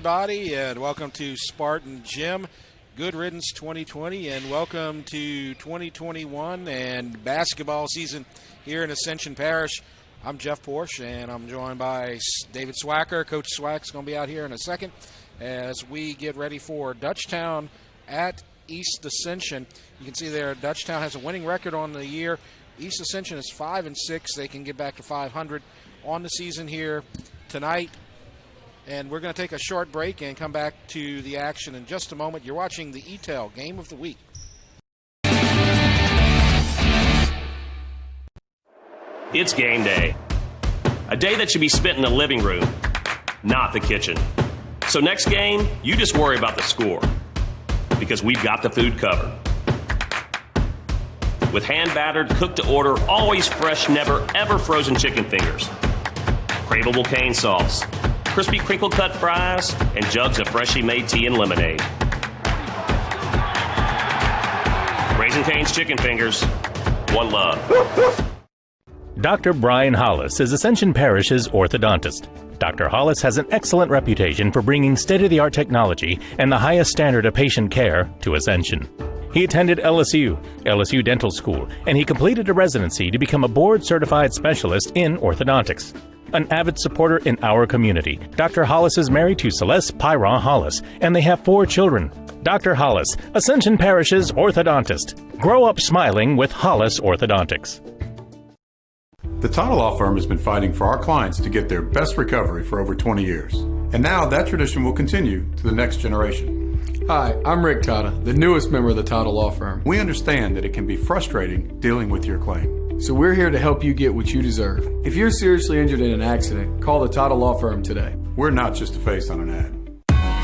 everybody, and welcome to Spartan Gym. Good riddance 2020, and welcome to 2021 and basketball season here in Ascension Parish. I'm Jeff Porsche, and I'm joined by David Swacker. Coach Swack's going to be out here in a second as we get ready for Dutchtown at East Ascension. You can see there Dutchtown has a winning record on the year. East Ascension is 5-6. They can get back to 500 on the season here tonight. And we're going to take a short break and come back to the action in just a moment. You're watching the ETEL Game of the Week. It's game day. A day that should be spent in the living room, not the kitchen. So next game, you just worry about the score, because we've got the food covered. With hand-battered, cooked-to-order, always fresh, never, ever frozen chicken fingers, craveable cane sauce, crispy crinkle-cut fries, and jugs of freshly made tea and lemonade. Raising Cane's Chicken Fingers, one love. Dr. Brian Hollis is Ascension Parish's orthodontist. Dr. Hollis has an excellent reputation for bringing state-of-the-art technology and the highest standard of patient care to Ascension. He attended LSU Dental School, and he completed a residency to become a board-certified specialist in orthodontics. An avid supporter in our community, Dr. Hollis is married to Celeste Pyron Hollis, and they have 4 children. Dr. Hollis, Ascension Parish's orthodontist. Grow up smiling with Hollis Orthodontics. The Tata Law Firm has been fighting for our clients to get their best recovery for over 20 years. And now that tradition will continue to the next generation. Hi, I'm Rick Tata, the newest member of the Tata Law Firm. We understand that it can be frustrating dealing with your claim. So we're here to help you get what you deserve. If you're seriously injured in an accident, call the Tata Law Firm today. We're not just a face on an ad.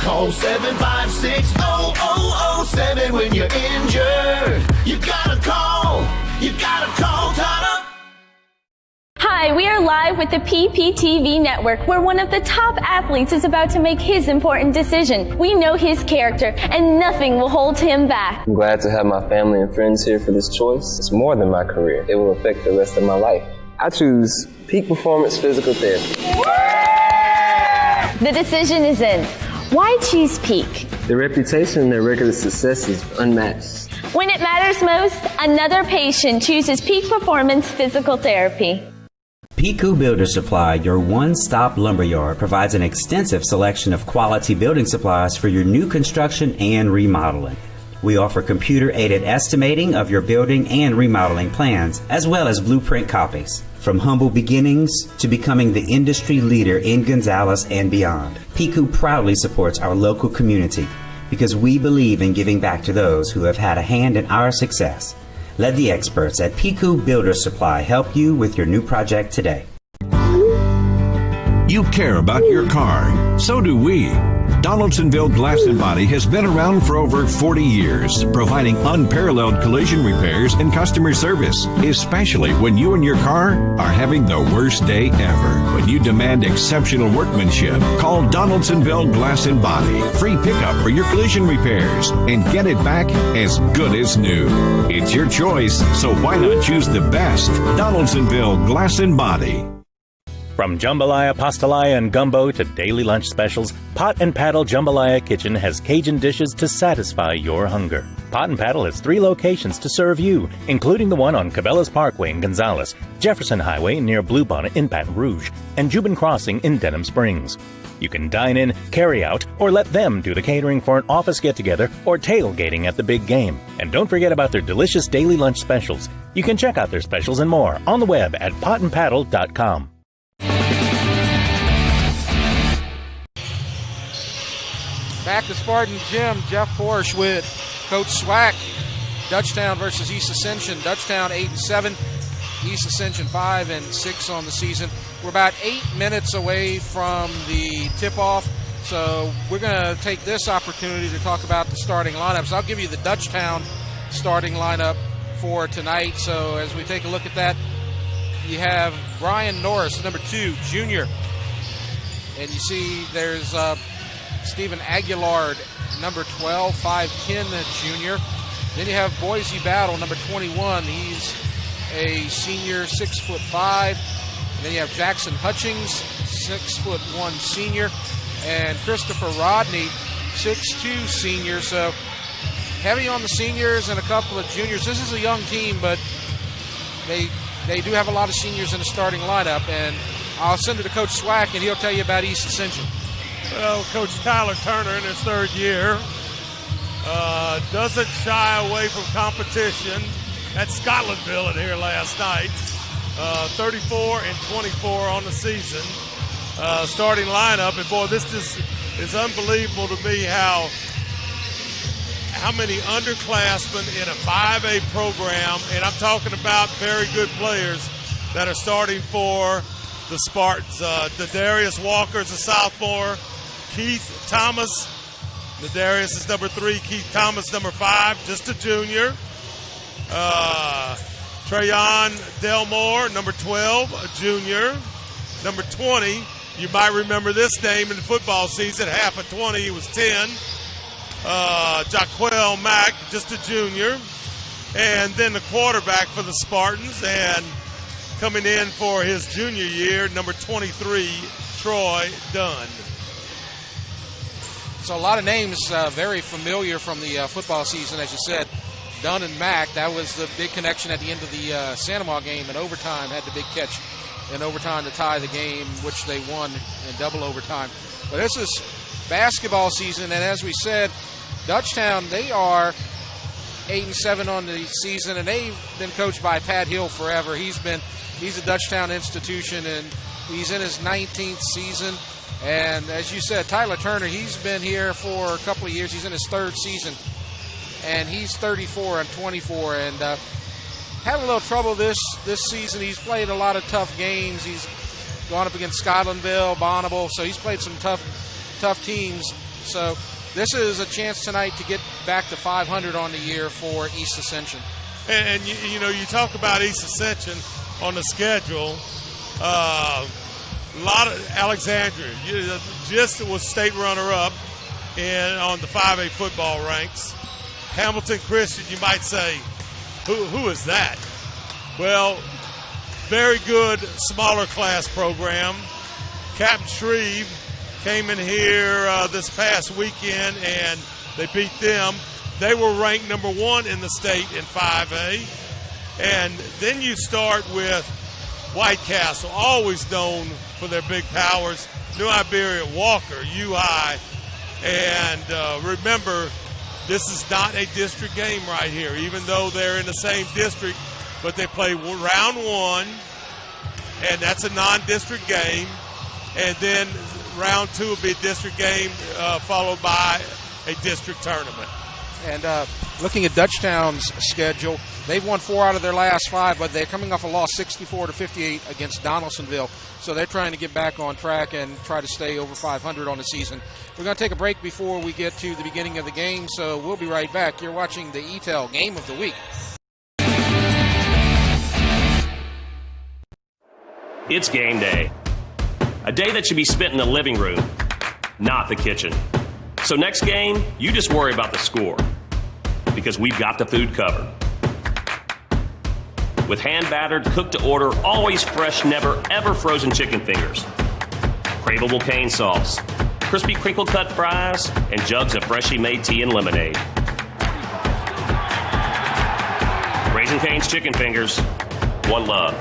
Call 756-0007 when you're injured. You gotta call Tata. Hi, we are live with the PPTV network, where one of the top athletes is about to make his important decision. We know his character, and nothing will hold him back. I'm glad to have my family and friends here for this choice. It's more than my career. It will affect the rest of my life. I choose Peak Performance Physical Therapy. The decision is in. Why choose Peak? The reputation and their record of success is unmatched. When it matters most, another patient chooses Peak Performance Physical Therapy. Piku Builder Supply, your one-stop lumberyard, provides an extensive selection of quality building supplies for your new construction and remodeling. We offer computer-aided estimating of your building and remodeling plans, as well as blueprint copies. From humble beginnings to becoming the industry leader in Gonzales and beyond, Piku proudly supports our local community because we believe in giving back to those who have had a hand in our success. Let the experts at Piku Builder Supply help you with your new project today. You care about your car. So do we. Donaldsonville Glass and Body has been around for over 40 years, providing unparalleled collision repairs and customer service, especially when you and your car are having the worst day ever. When you demand exceptional workmanship, call Donaldsonville Glass and Body. Free pickup for your collision repairs and get it back as good as new. It's your choice, so why not choose the best? Donaldsonville Glass and Body. From jambalaya, pastalaya, and gumbo to daily lunch specials, Pot and Paddle Jambalaya Kitchen has Cajun dishes to satisfy your hunger. Pot and Paddle has 3 locations to serve you, including the one on Cabela's Parkway in Gonzales, Jefferson Highway near Bluebonnet in Baton Rouge, and Jubin Crossing in Denham Springs. You can dine in, carry out, or let them do the catering for an office get-together or tailgating at the big game. And don't forget about their delicious daily lunch specials. You can check out their specials and more on the web at potandpaddle.com. Back to Spartan Gym, Jeff Porsche with Coach Swack. Dutchtown versus East Ascension. Dutchtown 8-7, East Ascension 5-6 on the season. We're about 8 minutes away from the tip-off, so we're going to take this opportunity to talk about the starting lineups. I'll give you the Dutchtown starting lineup for tonight. So as we take a look at that, you have Brian Norris, number 2, junior. And you see there's Stephen Aguilar, number 12, 5'10", junior. Then you have Boise Battle, number 21. He's a senior, 6'5". And then you have Jackson Hutchings, 6'1", senior. and Christopher Rodney, 6'2", senior. So heavy on the seniors and a couple of juniors. This is a young team, but they do have a lot of seniors in the starting lineup. And I'll send it to Coach Swack, and he'll tell you about East Ascension. Well, Coach Tyler Turner in his third year doesn't shy away from competition. At Scotlandville in here last night, 34-24 on the season. Starting lineup, and boy, this just is unbelievable to me how many underclassmen in a 5A program, and I'm talking about very good players that are starting for the Spartans. Darius Walker's a sophomore. Keith Thomas, Darius is number 3. Keith Thomas, number 5, just a junior. Trayon Delmore, number 12, a junior. Number 20, you might remember this name in the football season, half of 20, he was 10. Jaquel Mack, just a junior. And then the quarterback for the Spartans, and coming in for his junior year, number 23, Troy Dunn. So a lot of names very familiar from the football season, as you said. Dunn and Mack, that was the big connection at the end of the Sanamaw game in overtime, had the big catch in overtime to tie the game, which they won in double overtime. But this is basketball season, and as we said, Dutchtown, they are 8-7 on the season, and they've been coached by Pat Hill forever. He's a Dutchtown institution, and he's in his 19th season. And as you said, Tyler Turner, he's been here for a couple of years. He's in his third season. And he's 34-24, and had a little trouble this season. He's played a lot of tough games. He's gone up against Scotlandville, Bonneville, so he's played some tough teams. So this is a chance tonight to get back to 500 on the year for East Ascension. And you know, you talk about East Ascension on the schedule. A lot of Alexandria just was state runner-up on the 5A football ranks. Hamilton Christian, you might say, who is that? Well, very good smaller class program. Captain Shreve came in here this past weekend, and they beat them. They were ranked number 1 in the state in 5A. And then you start with White Castle, always known for their big powers. New Iberia, Walker, UI. And remember, this is not a district game right here, even though they're in the same district, but they play round 1, and that's a non-district game. And then round 2 will be a district game followed by a district tournament. And looking at Dutchtown's schedule, they've won 4 out of their last 5, but they're coming off a loss 64-58 against Donaldsonville. So they're trying to get back on track and try to stay over 500 on the season. We're going to take a break before we get to the beginning of the game, so we'll be right back. You're watching the ETEL Game of the Week. It's game day. A day that should be spent in the living room, not the kitchen. So next game, you just worry about the score, because we've got the food covered. With hand-battered, cooked-to-order, always fresh, never-ever frozen chicken fingers, craveable cane sauce, crispy crinkle-cut fries, and jugs of freshly made tea and lemonade. Raising Cane's Chicken Fingers, one love.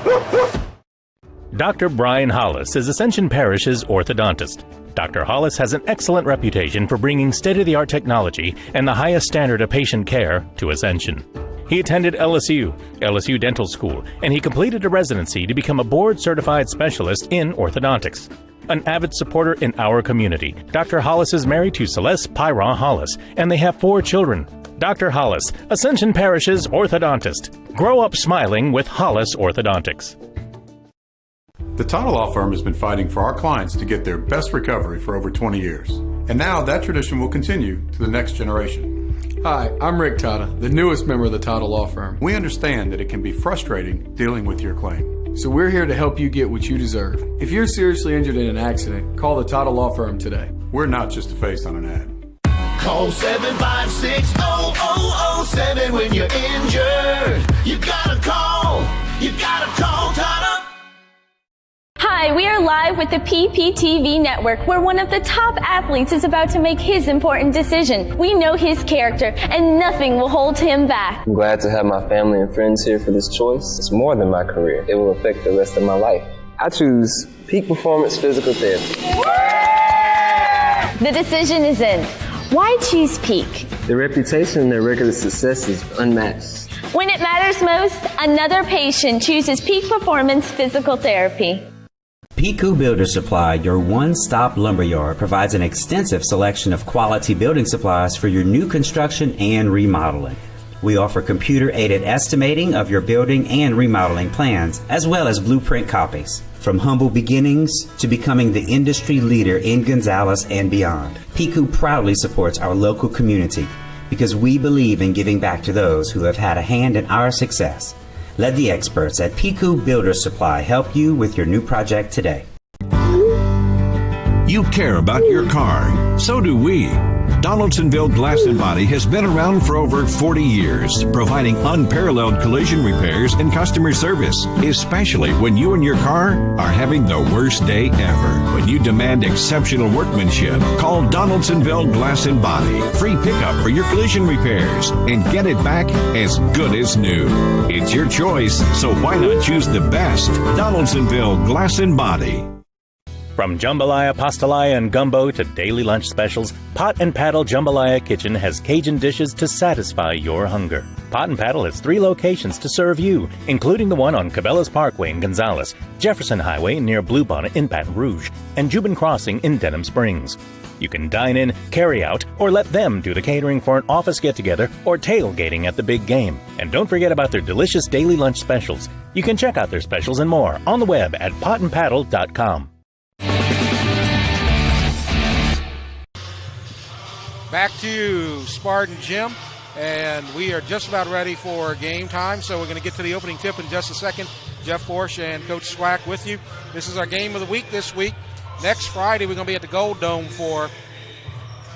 Dr. Brian Hollis is Ascension Parish's orthodontist. Dr. Hollis has an excellent reputation for bringing state-of-the-art technology and the highest standard of patient care to Ascension. He attended LSU Dental School, and he completed a residency to become a board-certified specialist in orthodontics. An avid supporter in our community, Dr. Hollis is married to Celeste Pyron Hollis, and they have 4 children. Dr. Hollis, Ascension Parish's orthodontist. Grow up smiling with Hollis Orthodontics. The Tata Law Firm has been fighting for our clients to get their best recovery for over 20 years. And now that tradition will continue to the next generation. Hi, I'm Rick Tata, the newest member of the Tata Law Firm. We understand that it can be frustrating dealing with your claim. So we're here to help you get what you deserve. If you're seriously injured in an accident, call the Tata Law Firm today. We're not just a face on an ad. Call 756-0007 when you're injured. You gotta call Tata. Hi, we are live with with the PPTV network, where one of the top athletes is about to make his important decision. We know his character, and nothing will hold him back. I'm glad to have my family and friends here for this choice. It's more than my career. It will affect the rest of my life. I choose Peak Performance Physical Therapy. The decision is in. Why choose Peak? The reputation and their record of success is unmatched. When it matters most, another patient chooses Peak Performance Physical Therapy. Piku Builder Supply, your one-stop lumberyard, provides an extensive selection of quality building supplies for your new construction and remodeling. We offer computer-aided estimating of your building and remodeling plans, as well as blueprint copies. From humble beginnings to becoming the industry leader in Gonzales and beyond, Piku proudly supports our local community because we believe in giving back to those who have had a hand in our success. Let the experts at Piku Builder Supply help you with your new project today. You care about your car. So do we. Donaldsonville Glass and Body has been around for over 40 years, providing unparalleled collision repairs and customer service, especially when you and your car are having the worst day ever. When you demand exceptional workmanship, call Donaldsonville Glass and Body. Free pickup for your collision repairs and get it back as good as new. It's your choice, so why not choose the best? Donaldsonville Glass and Body. From jambalaya, pastalaya, and gumbo to daily lunch specials, Pot and Paddle Jambalaya Kitchen has Cajun dishes to satisfy your hunger. Pot and Paddle has 3 locations to serve you, including the one on Cabela's Parkway in Gonzales, Jefferson Highway near Bluebonnet in Baton Rouge, and Jubin Crossing in Denham Springs. You can dine in, carry out, or let them do the catering for an office get-together or tailgating at the big game. And don't forget about their delicious daily lunch specials. You can check out their specials and more on the web at potandpaddle.com. Back to Spartan Gym, and we are just about ready for game time, so we're going to get to the opening tip in just a second. Jeff Porsche and Coach Swack with you. This is our game of the week this week. Next Friday, we're going to be at the Gold Dome for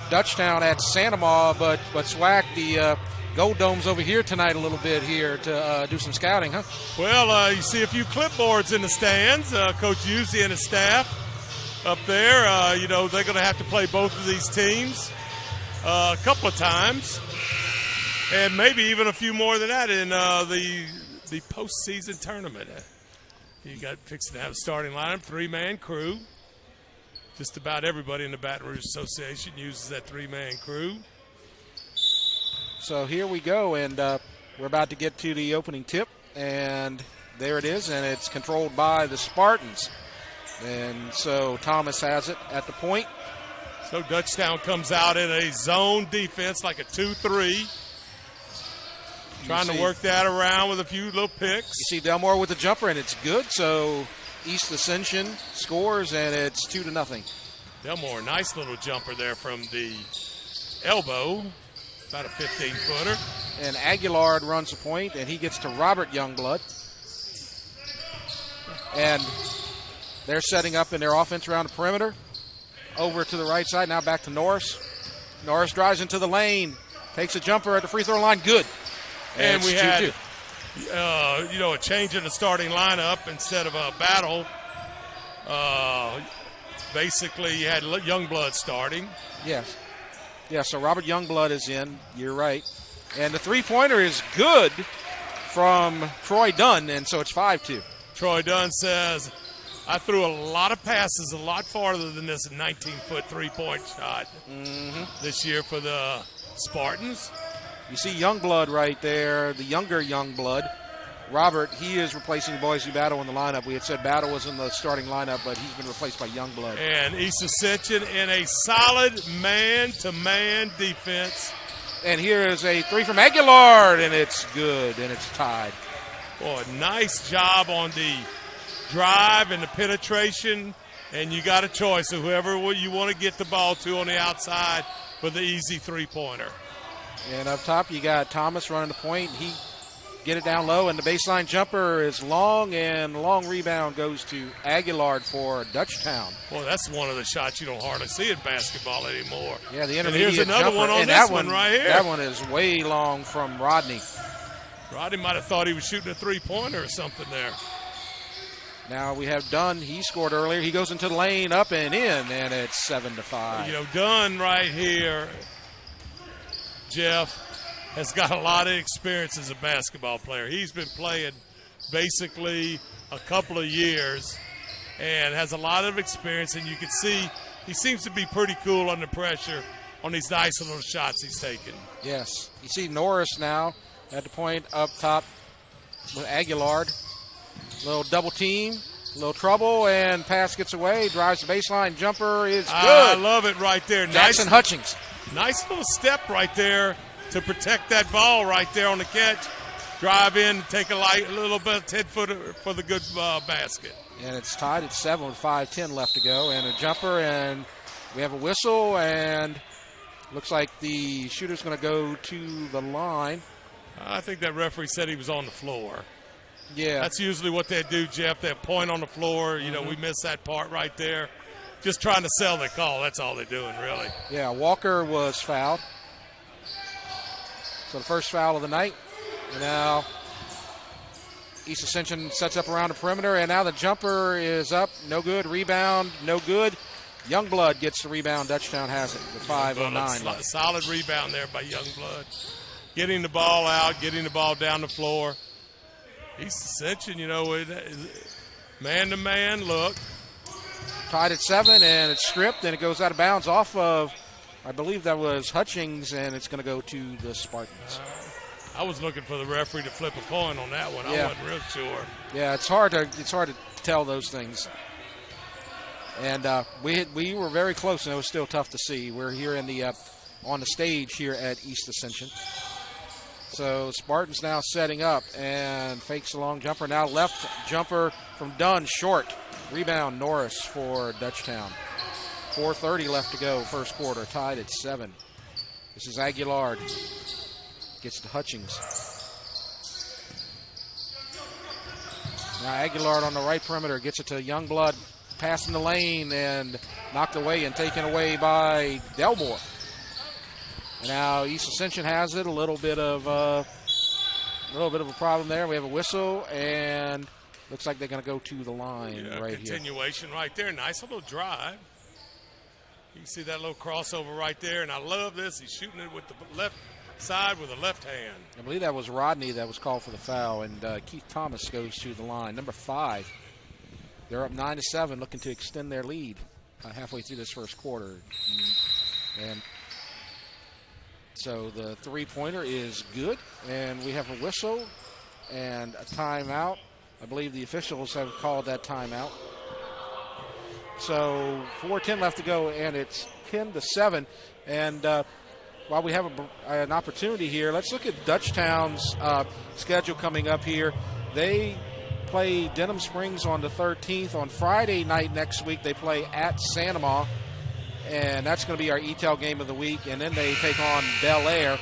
Dutchtown at Santa Ma, but Swack, the Gold Dome's over here tonight a little bit here to do some scouting, huh? Well, you see a few clipboards in the stands. Coach Uzzi and his staff up there, they're going to have to play both of these teams a couple of times, and maybe even a few more than that in the postseason tournament. You got fixing to have a starting lineup, 3-man crew. Just about everybody in the Baton Rouge Association uses that 3-man crew. So here we go, and we're about to get to the opening tip, and there it is, and it's controlled by the Spartans. And so Thomas has it at the point. So Dutchtown comes out in a zone defense, like a 2-3. Trying to work that around with a few little picks. You see Delmore with the jumper, and it's good. So East Ascension scores, and it's 2-0. Delmore, nice little jumper there from the elbow, about a 15-footer. And Aguilar runs the point, and he gets to Robert Youngblood. And they're setting up in their offense around the perimeter. Over to the right side, now back to Norris. Norris drives into the lane, takes a jumper at the free throw line, good. And we had, a change in the starting lineup instead of a battle. Basically, you had Youngblood starting. Yes. Yeah, so Robert Youngblood is in, you're right. And the three-pointer is good from Troy Dunn, and so it's 5-2. Troy Dunn says, I threw a lot of passes a lot farther than this 19-foot three-point shot this year for the Spartans. You see Youngblood right there, the younger Youngblood. Robert, he is replacing Boise Battle in the lineup. We had said Battle was in the starting lineup, but he's been replaced by Youngblood. And East Ascension in a solid man-to-man defense. And here is a three from Aguilar, and it's good, and it's tied. Boy, nice job on the drive and the penetration, and you got a choice of whoever you want to get the ball to on the outside for the easy three-pointer. And up top, you got Thomas running the point. He get it down low, and the baseline jumper is long, and the long rebound goes to Aguilar for Dutchtown. Boy, that's one of the shots you don't hardly see in basketball anymore. Yeah, the intermediate jumper. Here's another one on this one right here. That one is way long from Rodney. Rodney might have thought he was shooting a three-pointer or something there. Now we have Dunn. He scored earlier. He goes into the lane, up and in, and it's 7-5. You know, Dunn right here, Jeff, has got a lot of experience as a basketball player. He's been playing basically a couple of years and has a lot of experience, and you can see he seems to be pretty cool under pressure on these nice little shots he's taking. Yes. You see Norris now at the point up top with Aguilard. Little double team, little trouble, and pass gets away, drives the baseline, jumper is good. I love it right there. Jackson Hutchings. Nice little step right there to protect that ball right there on the catch. Drive in, take a little bit 10-footer for the good basket. And it's tied at 7 with 5:10 left to go, and a jumper, and we have a whistle, and looks like the shooter's going to go to the line. I think that referee said he was on the floor. Yeah. That's usually what they do, Jeff. They point on the floor. You know, we missed that part right there. Just trying to sell the call. That's all they're doing, really. Yeah, Walker was fouled. So the first foul of the night. And now East Ascension sets up around the perimeter, and now the jumper is up. No good. Rebound, no good. Youngblood gets the rebound. Dutchtown has it with 5:09 left. Solid rebound there by Youngblood. Getting the ball out, getting the ball down the floor. East Ascension, you know, man-to-man look. Tied at 7, and it's stripped, and it goes out of bounds off of, I believe that was Hutchings, and it's going to go to the Spartans. I was looking for the referee to flip a coin on that one. Yeah. I wasn't real sure. Yeah, it's hard to tell those things. And we were very close, and it was still tough to see. We're here in the on the stage here at East Ascension. So Spartans now setting up and fakes a long jumper. Now left jumper from Dunn, short. Rebound Norris for Dutchtown. 4:30 left to go, first quarter, tied at 7. This is Aguilard. Gets to Hutchings. Now Aguilard on the right perimeter gets it to Youngblood. Passing the lane and knocked away and taken away by Delmore. And now East Ascension has it. A little bit of a problem there. We have a whistle, and looks like they're going to go to the line right here. Continuation right there. Nice little drive. You can see that little crossover right there, and I love this. He's shooting it with the left side with the left hand. I believe that was Rodney that was called for the foul, and Keith Thomas goes to the line. Number 5. They're up 9-7, looking to extend their lead halfway through this first quarter. And so the three-pointer is good, and we have a whistle and a timeout. I believe the officials have called that timeout. So 4:10 left to go, and it's 10-7. And while we have an opportunity here, let's look at Dutchtown's schedule coming up here. They play Denham Springs on the 13th. On Friday night next week, they play at Sanoma, and that's going to be our ETEL game of the week. And then they take on Bel Air.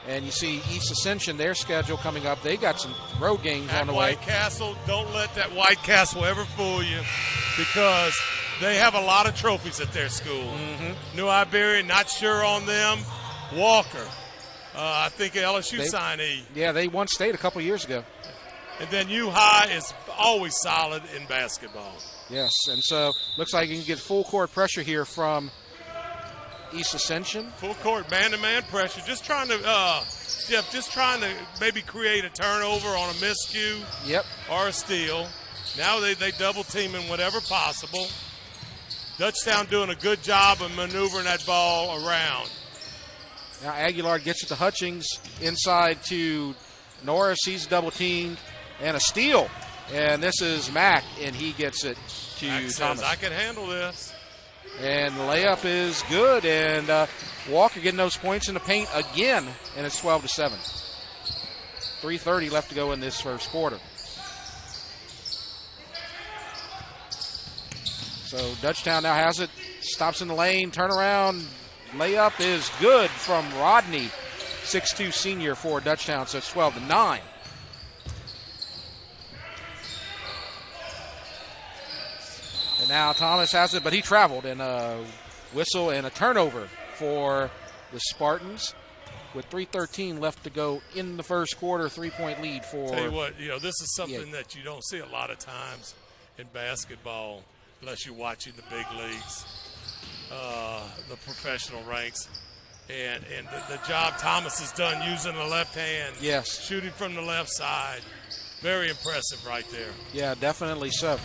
And you see East Ascension, their schedule coming up. They got some road games on the way. White Castle, don't let that White Castle ever fool you, because they have a lot of trophies at their school. Mm-hmm. New Iberia, not sure on them. Walker, I think LSU signee. Yeah, they won state a couple years ago. And then U High is always solid in basketball. Yes, and so looks like you can get full court pressure here from East Ascension. Full court man-to-man pressure. Just trying to, Jeff, maybe create a turnover on a miscue. Yep. Or a steal. Now they double teaming whatever possible. Dutchtown doing a good job of maneuvering that ball around. Now Aguilar gets it to Hutchings, inside to Norris. He's double teamed, and a steal. And this is Mack, and he gets it to Mack Thomas. says, I can handle this. And the layup is good, and Walker getting those points in the paint again, and it's 12-7. 3:30 left to go in this first quarter. So Dutchtown now has it, stops in the lane, turnaround, layup is good from Rodney, 6'2" senior for Dutchtown, so it's 12-9. And now Thomas has it, but he traveled, and a whistle and a turnover for the Spartans with 3:13 left to go in the first quarter. 3-point lead for. Tell you what, this is something that you don't see a lot of times. in basketball, unless you're watching the big leagues, the professional ranks. And the job Thomas has done using the left hand, yes, shooting from the left side, very impressive right there. Yeah, definitely so.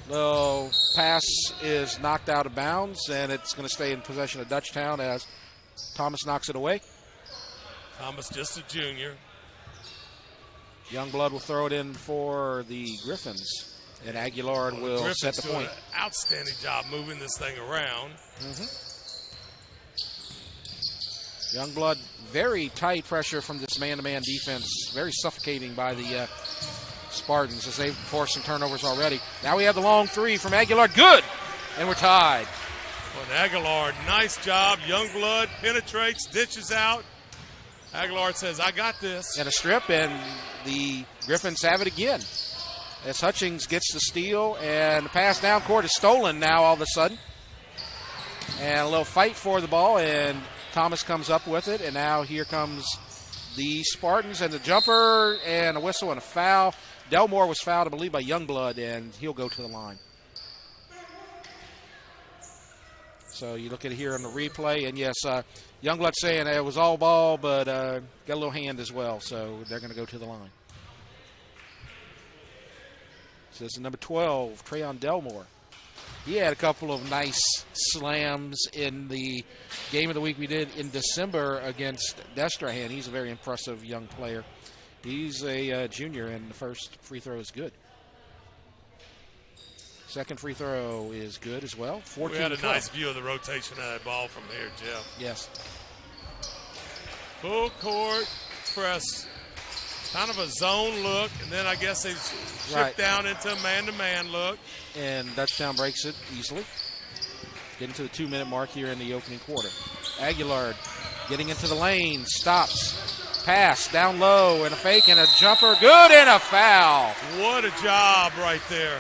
The pass is knocked out of bounds, and it's going to stay in possession of Dutchtown as Thomas knocks it away. Thomas, just a junior. Youngblood will throw it in for the Griffins, and Aguilar will set the point. An outstanding job moving this thing around. Youngblood, very tight pressure from this man-to-man defense, very suffocating by the Spartans as they've forced some turnovers already. Now we have the long three from Aguilar, good, and we're tied. Well, Aguilar, nice job. Youngblood penetrates, dishes out. Aguilar says, I got this. And a strip, and the Griffins have it again. As Hutchings gets the steal, and the pass down court is stolen now all of a sudden. And a little fight for the ball, and Thomas comes up with it, and now here comes the Spartans, and the jumper, and a whistle and a foul. Delmore was fouled, I believe, by Youngblood, and he'll go to the line. So you look at it here on the replay, and yes, Youngblood saying it was all ball, but got a little hand as well, so they're going to go to the line. So this is number 12, Trayon Delmore. He had a couple of nice slams in the game of the week we did in December against Dutchtown. He's a very impressive young player. He's a junior, and the first free throw is good. Second free throw is good as well. 14-12. We had a nice view of the rotation of that ball from here, Jeff. Yes. Full court press, kind of a zone look, and then I guess they shift down into a man-to-man look. And Dutchtown breaks it easily. Getting to the 2-minute mark here in the opening quarter. Aguilar getting into the lane, stops. Pass down low, and a fake and a jumper. Good, and a foul. What a job right there.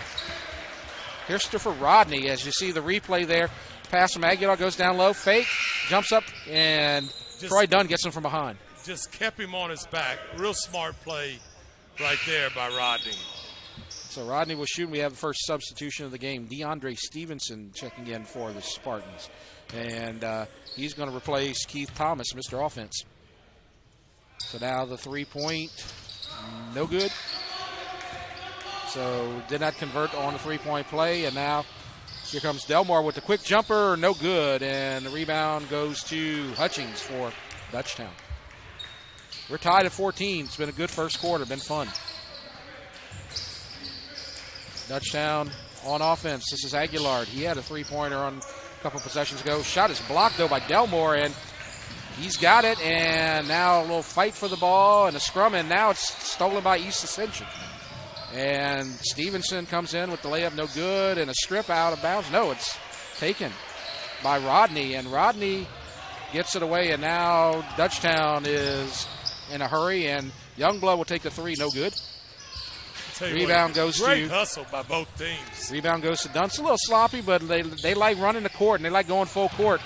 Christopher Rodney, as you see the replay there. Pass from Aguilar, goes down low, fake, jumps up, and Troy Dunn gets him from behind. Just kept him on his back. Real smart play right there by Rodney. So Rodney was shooting. We have the first substitution of the game. DeAndre Stevenson checking in for the Spartans. And he's going to replace Keith Thomas, Mr. Offense. So now the three-point, no good. So did not convert on the three-point play. And now here comes Delmore with the quick jumper, no good. And the rebound goes to Hutchings for Dutchtown. We're tied at 14. It's been a good first quarter, been fun. Dutchtown on offense. This is Aguilar. He had a three-pointer on a couple possessions ago. Shot is blocked, though, by Delmore, and he's got it. And now a little fight for the ball and a scrum, and now it's stolen by East Ascension. And Stevenson comes in with the layup, no good, and a strip out of bounds. No, it's taken by Rodney, and Rodney gets it away, and now Dutchtown is in a hurry, and Youngblood will take the three, no good. Rebound goes to great hustle by both teams. Rebound goes to Dunn. It's a little sloppy, but they like running the court, and they like going full court,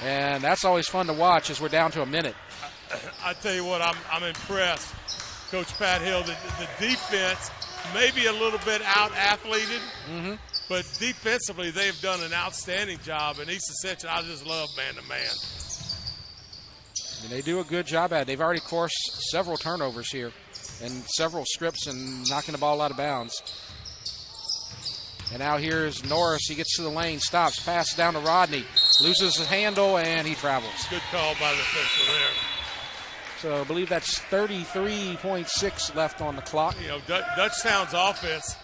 and that's always fun to watch as we're down to a minute. I tell you what, I'm impressed, Coach Pat Hill. The defense maybe a little bit out-athleted, but defensively they've done an outstanding job. And East Ascension, I just love man-to-man. And they do a good job at it. They've already forced several turnovers here and several strips and knocking the ball out of bounds. And now here's Norris. He gets to the lane, stops, passes down to Rodney, loses his handle, and he travels. Good call by the official there. So I believe that's 33.6 left on the clock. You know, Dutchtown's offense,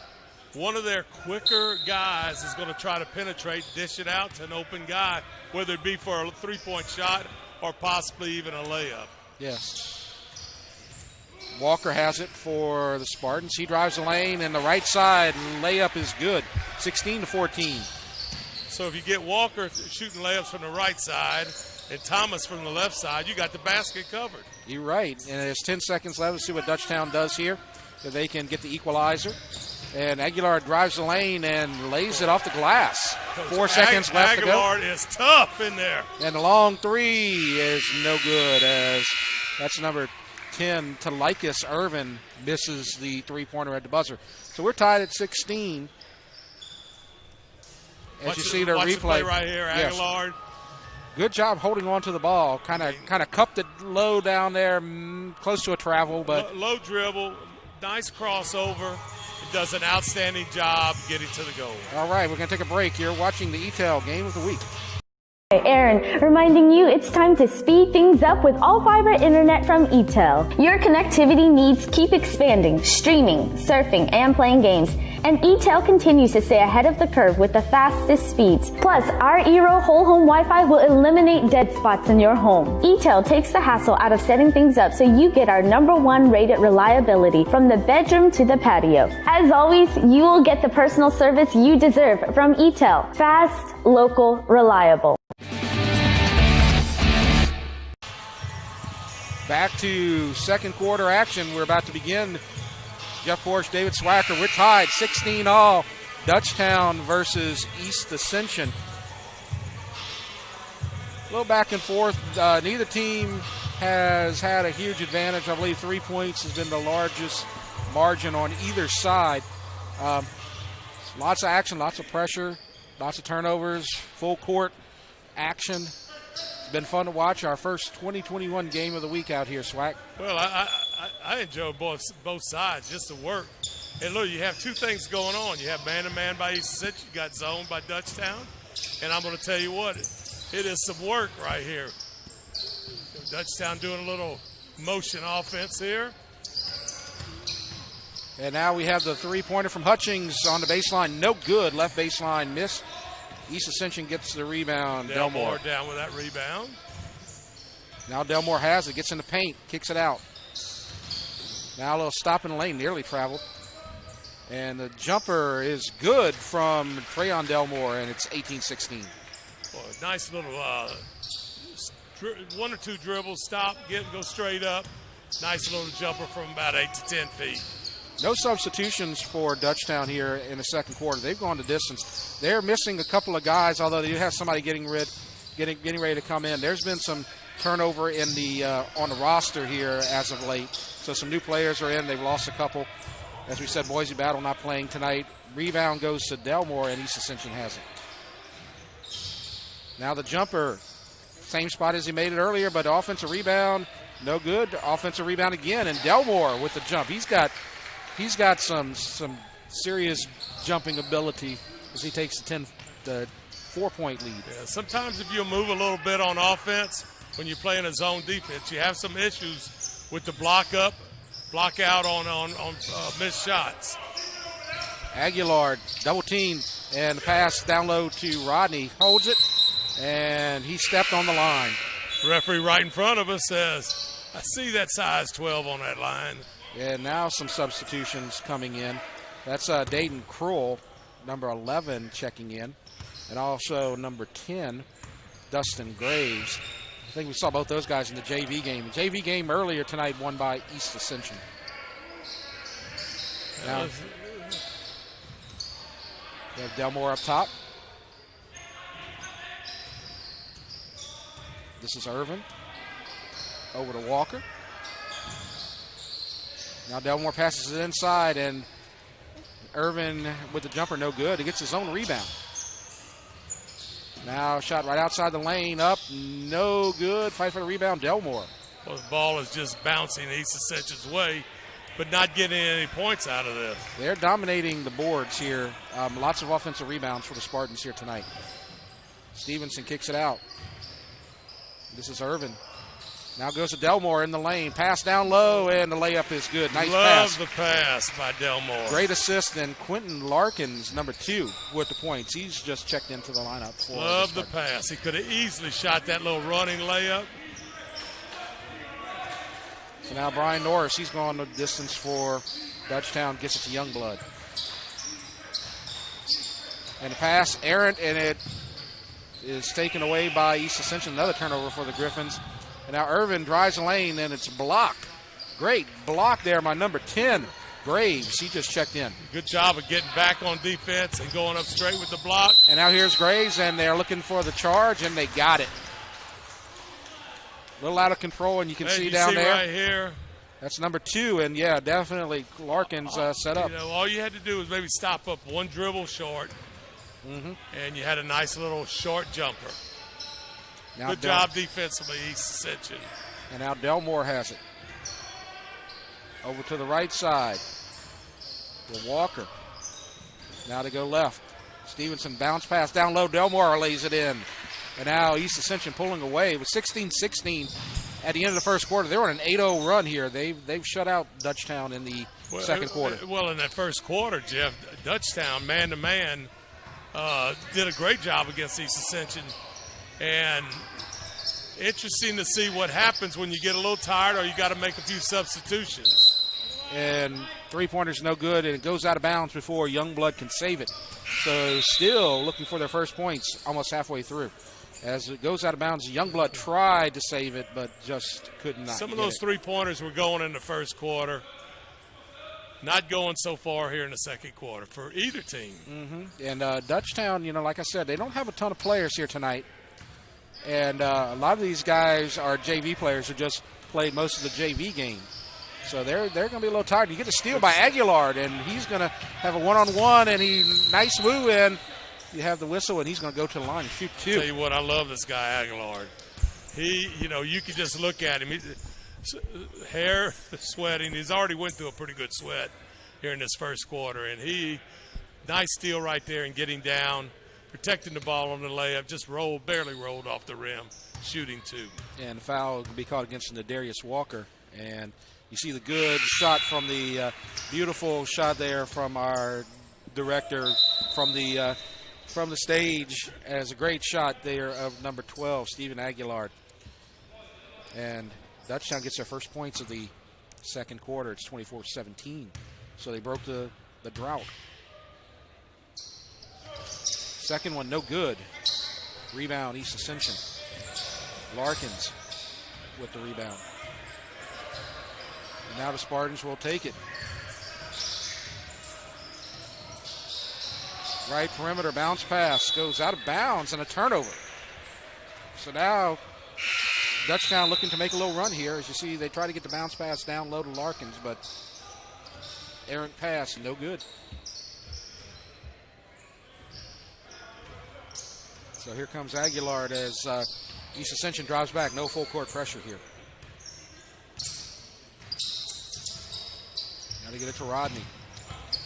one of their quicker guys is going to try to penetrate, dish it out to an open guy, whether it be for a three-point shot or possibly even a layup. Yes. Walker has it for the Spartans. He drives the lane and the right side layup is good. 16-14. So if you get Walker shooting layups from the right side and Thomas from the left side, you got the basket covered. You're right. And there's 10 seconds left. Let's see what Dutchtown does here. If they can get the equalizer. And Aguilar drives the lane and lays it off the glass. 4 seconds left to go. Aguilar is tough in there. And the long three is no good as that's number 10, Talikis Irvin misses the three-pointer at the buzzer. So we're tied at 16. As you see the replay right here, Aguilar. Yes. Good job holding on to the ball. Kind of cupped it low down there, close to a travel, but low dribble, nice crossover. It does an outstanding job getting to the goal. All right, we're going to take a break. You're watching the ETEL Game of the Week. Aaron, reminding you it's time to speed things up with all-fiber internet from ETEL. Your connectivity needs keep expanding, streaming, surfing, and playing games. And ETEL continues to stay ahead of the curve with the fastest speeds. Plus, our eero whole home Wi-Fi will eliminate dead spots in your home. ETEL takes the hassle out of setting things up so you get our #1 rated reliability from the bedroom to the patio. As always, you will get the personal service you deserve from ETEL. Fast, local, reliable. Back to second quarter action. We're about to begin. Jeff Porsche, David Swacker. We're tied 16 all. Dutchtown versus East Ascension. A little back and forth. Neither team has had a huge advantage. I believe 3 points has been the largest margin on either side. Lots of action, lots of pressure, lots of turnovers, full court action. Been fun to watch. Our first 2021 game of the week out here, Swack. Well, I enjoy both sides, just the work. And look, you have two things going on. You have man-to-man by East Ascension. You got zone by Dutchtown. And I'm going to tell you what, it is some work right here. Dutchtown doing a little motion offense here. And now we have the three-pointer from Hutchings on the baseline. No good. Left baseline miss. East Ascension gets the rebound. Delmore down with that rebound. Now Delmore has it. Gets in the paint. Kicks it out. Now a little stop in the lane. Nearly traveled. And the jumper is good from Trayon Delmore, and it's 18-16. Well, nice little one or two dribbles. Stop. Go straight up. Nice little jumper from about 8 to 10 feet. No substitutions for Dutchtown here in the second quarter. They've gone to distance. They're missing a couple of guys, although they do have somebody getting ready to come in. There's been some turnover in the on the roster here as of late. So some new players are in. They've lost a couple. As we said, Boise Battle not playing tonight. Rebound goes to Delmore, and East Ascension has it. Now the jumper, same spot as he made it earlier, but offensive rebound, no good. Offensive rebound again, and Delmore with the jump. He's got some serious jumping ability as he takes the 4-point lead. Yeah, sometimes if you move a little bit on offense when you're playing a zone defense, you have some issues with the block out on missed shots. Aguilar double team and the pass down low to Rodney. Holds it, and he stepped on the line. Referee right in front of us says, I see that size 12 on that line. And now some substitutions coming in. That's Dayton Krull, number 11, checking in. And also number 10, Dustin Graves. I think we saw both those guys in the JV game. The JV game earlier tonight won by East Ascension. Now, we have Delmore up top. This is Irvin. Over to Walker. Now Delmore passes it inside, and Irvin with the jumper, no good. He gets his own rebound. Now shot right outside the lane, up, no good. Fight for the rebound, Delmore. Well, the ball is just bouncing East Ascension's way, but not getting any points out of this. They're dominating the boards here. Lots of offensive rebounds for the Spartans here tonight. Stevenson kicks it out. This is Irvin. Now goes to Delmore in the lane. Pass down low, and the layup is good. Nice pass. Love the pass by Delmore. Great assist, and Quentin Larkins, number 2, with the points. He's just checked into the lineup. Love the pass. He could have easily shot that little running layup. So now Brian Norris, he's gone the distance for Dutchtown, gets it to Youngblood. And the pass, errant, and it is taken away by East Ascension. Another turnover for the Griffins. And now Irvin drives the lane, and it's blocked. Great block there by number 10, Graves. He just checked in. Good job of getting back on defense and going up straight with the block. And now here's Graves, and they're looking for the charge, and they got it. A little out of control, and you can see down there. Right here, That's number 2, and yeah, definitely Larkins set up. You know, all you had to do was maybe stop up one dribble short, and you had a nice little short jumper. Now Good job defensively, East Ascension. And now Delmore has it. Over to the right side. To Walker. Now to go left. Stevenson bounce pass down low. Delmore lays it in. And now East Ascension pulling away. It was 16-16 at the end of the first quarter. They were on an 8-0 run here. They've shut out Dutchtown in the second quarter. Well, in that first quarter, Jeff, Dutchtown, man-to-man, did a great job against East Ascension. And interesting to see what happens when you get a little tired or you got to make a few substitutions. And three-pointer's no good, and it goes out of bounds before Youngblood can save it. So still looking for their first points almost halfway through. As it goes out of bounds, Youngblood tried to save it, but just could not. Some of those three-pointers were going in the first quarter. Not going so far here in the second quarter for either team. And Dutchtown, you know, like I said, they don't have a ton of players here tonight. And a lot of these guys are JV players who just played most of the JV game. So they're going to be a little tired. You get a steal by Aguilar, and he's going to have a one-on-one, and nice move, and you have the whistle, and he's going to go to the line and shoot 2. Tell you what, I love this guy Aguilar. He, you know, you can just look at him. Hair sweating. He's already went through a pretty good sweat here in this first quarter, and nice steal right there and getting down, protecting the ball on the layup, just barely rolled off the rim, shooting 2. And the foul can be called against Nadarius Walker, and you see the good shot from the beautiful shot there from our director from the stage as a great shot there of number 12, Stephen Aguilar. And Dutchtown gets their first points of the second quarter. It's 24-17. So they broke the drought. Second one, no good. Rebound, East Ascension. Larkins with the rebound. And now the Spartans will take it. Right perimeter bounce pass goes out of bounds and a turnover. So now Dutchtown looking to make a little run here. As you see, they try to get the bounce pass down low to Larkins, but errant pass, no good. So here comes Aguilar as East Ascension drives back. No full court pressure here. Now to get it to Rodney.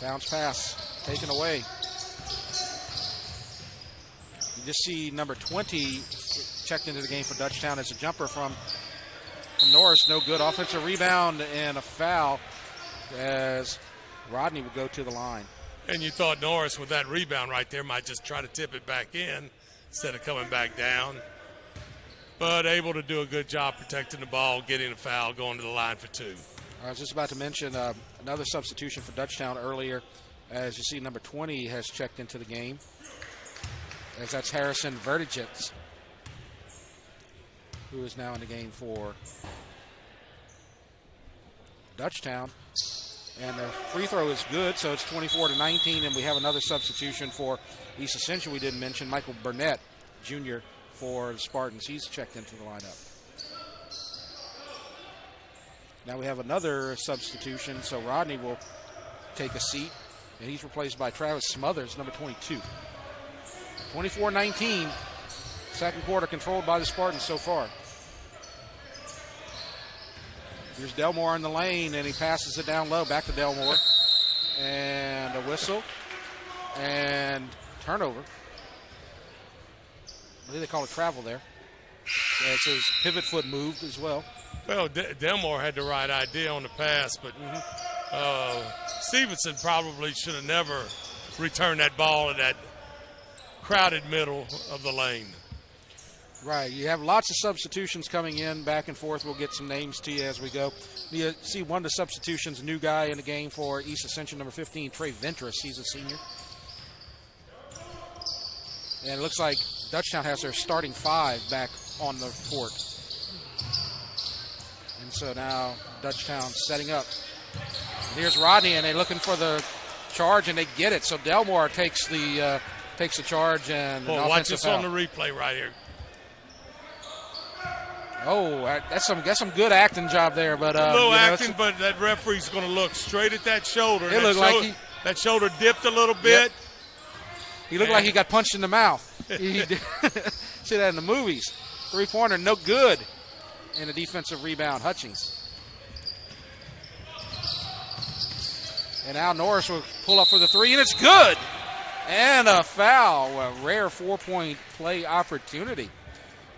Bounce pass taken away. You just see number 20 checked into the game for Dutchtown as a jumper from Norris. No good. Offensive rebound and a foul as Rodney would go to the line. And you thought Norris with that rebound right there might just try to tip it back in instead of coming back down. But able to do a good job protecting the ball, getting a foul, going to the line for 2. I was just about to mention another substitution for Dutchtown earlier. As you see, number 20 has checked into the game. As that's Harrison Vertigets, who is now in the game for Dutchtown. And the free throw is good, so it's 24-19, and we have another substitution for East Ascension we didn't mention, Michael Burnett, Jr. for the Spartans. He's checked into the lineup. Now we have another substitution, so Rodney will take a seat, and he's replaced by Travis Smothers, number 22. 24-19, second quarter controlled by the Spartans so far. Here's Delmore in the lane, and he passes it down low, back to Delmore. And a whistle, and turnover. I believe they call it travel there. It's his pivot foot moved as well. Well, Delmore had the right idea on the pass, but Stevenson probably should have never returned that ball in that crowded middle of the lane. Right. You have lots of substitutions coming in back and forth. We'll get some names to you as we go. You see one of the substitutions, new guy in the game for East Ascension, number 15, Trey Ventress. He's a senior. And it looks like Dutchtown has their starting 5 back on the court. And so now Dutchtown setting up. And here's Rodney, and they're looking for the charge, and they get it. So Delmore takes the charge and watch this on the replay right here. Oh, that's some good acting job there, but a little acting, but that referee's going to look straight at that shoulder. It looked like that shoulder dipped a little bit. Yep. He looked like he got punched in the mouth. He see that in the movies. 3-pointer, no good. And a defensive rebound, Hutchings. And now Norris will pull up for the three, and it's good. And a foul, a rare 4-point play opportunity.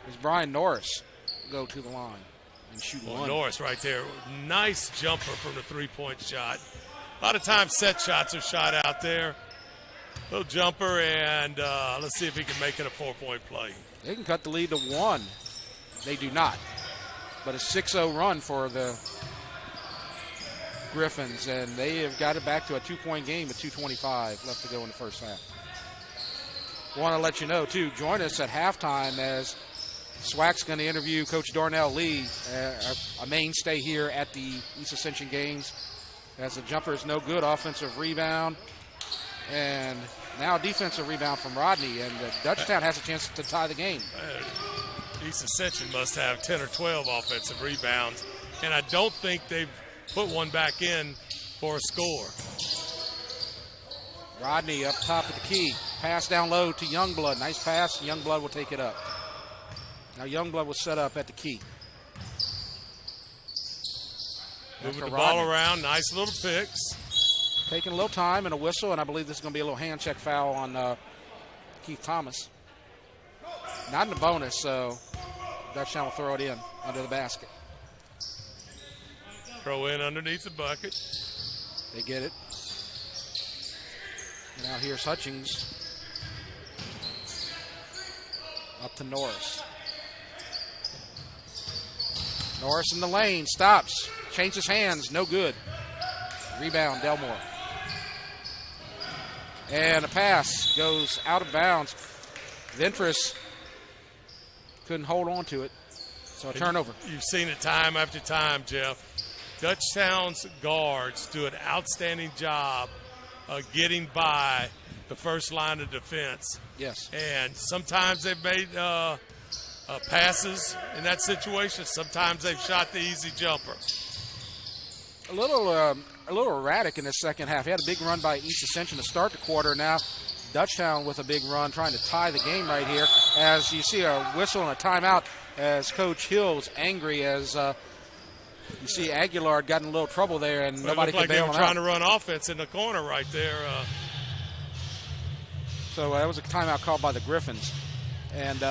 As Brian Norris go to the line and shoot one. Norris right there. Nice jumper from the 3-point shot. A lot of times set shots are shot out there. Little jumper, and let's see if he can make it a 4-point play. They can cut the lead to 1. They do not. But a 6-0 run for the Griffins, and they have got it back to a 2-point game with 2:25 left to go in the first half. Want to let you know, too, join us at halftime as SWAC's going to interview Coach Darnell Lee, a mainstay here at the East Ascension games, as the jumper is no good. Offensive rebound, and now defensive rebound from Rodney, and Dutchtown has a chance to tie the game. East Ascension must have 10 or 12 offensive rebounds, and I don't think they've put one back in for a score. Rodney up top of the key. Pass down low to Youngblood. Nice pass. Youngblood will take it up. Now Youngblood will set up at the key. Moving the ball around. Nice little picks. Taking a little time and a whistle, and I believe this is going to be a little hand check foul on Keith Thomas. Not in the bonus, so Dutchtown will throw it in under the basket. Throw in underneath the bucket. They get it. Now here's Hutchings. Up to Norris. Norris in the lane, stops, changes hands, no good. Rebound, Delmore. And a pass goes out of bounds. Ventress couldn't hold on to it, so a turnover. You've seen it time after time, Jeff. Dutchtown's guards do an outstanding job of getting by the first line of defense. Yes. And sometimes they've made passes in that situation. Sometimes they've shot the easy jumper. A little erratic in the second half. He had a big run by East Ascension to start the quarter. Now Dutchtown with a big run trying to tie the game right here. As you see a whistle and a timeout as Coach Hill's angry as you see Aguilar got in a little trouble there and nobody could bail him out. They were trying to run offense in the corner right there. So that was a timeout called by the Griffins. And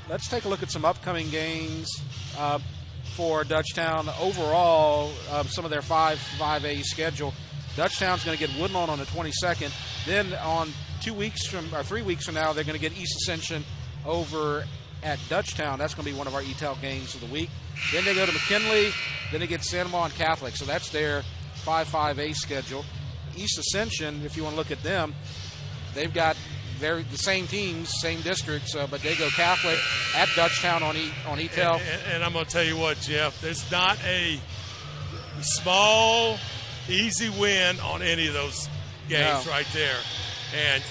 let's take a look at some upcoming games for Dutchtown. Overall, some of their 5A schedule. Dutchtown's going to get Woodlawn on the 22nd. Then on 3 weeks from now, they're going to get East Ascension over at Dutchtown. That's going to be one of our ETAL games of the week. Then they go to McKinley. Then they get Santa Monica Catholic. So that's their 5A schedule. East Ascension, if you want to look at them, they've got the same teams, same districts, but they go Catholic at Dutchtown on ETAL. And I'm going to tell you what, Jeff, there's not a small, easy win on any of those games right there. And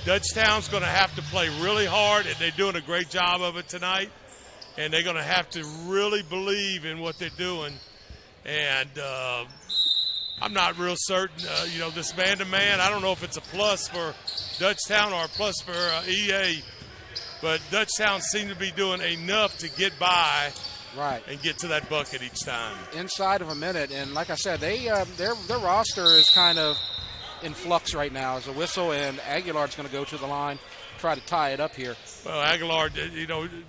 Dutchtown's going to have to play really hard, and they're doing a great job of it tonight. And they're going to have to really believe in what they're doing. And I'm not real certain, this man-to-man, I don't know if it's a plus for Dutchtown or a plus for EA. But Dutchtown seems to be doing enough to get by and get to that bucket each time. Inside of a minute. And like I said, their roster is kind of in flux right now as a whistle, and Aguilar's going to go to the line, try to tie it up here. Well, Aguilar,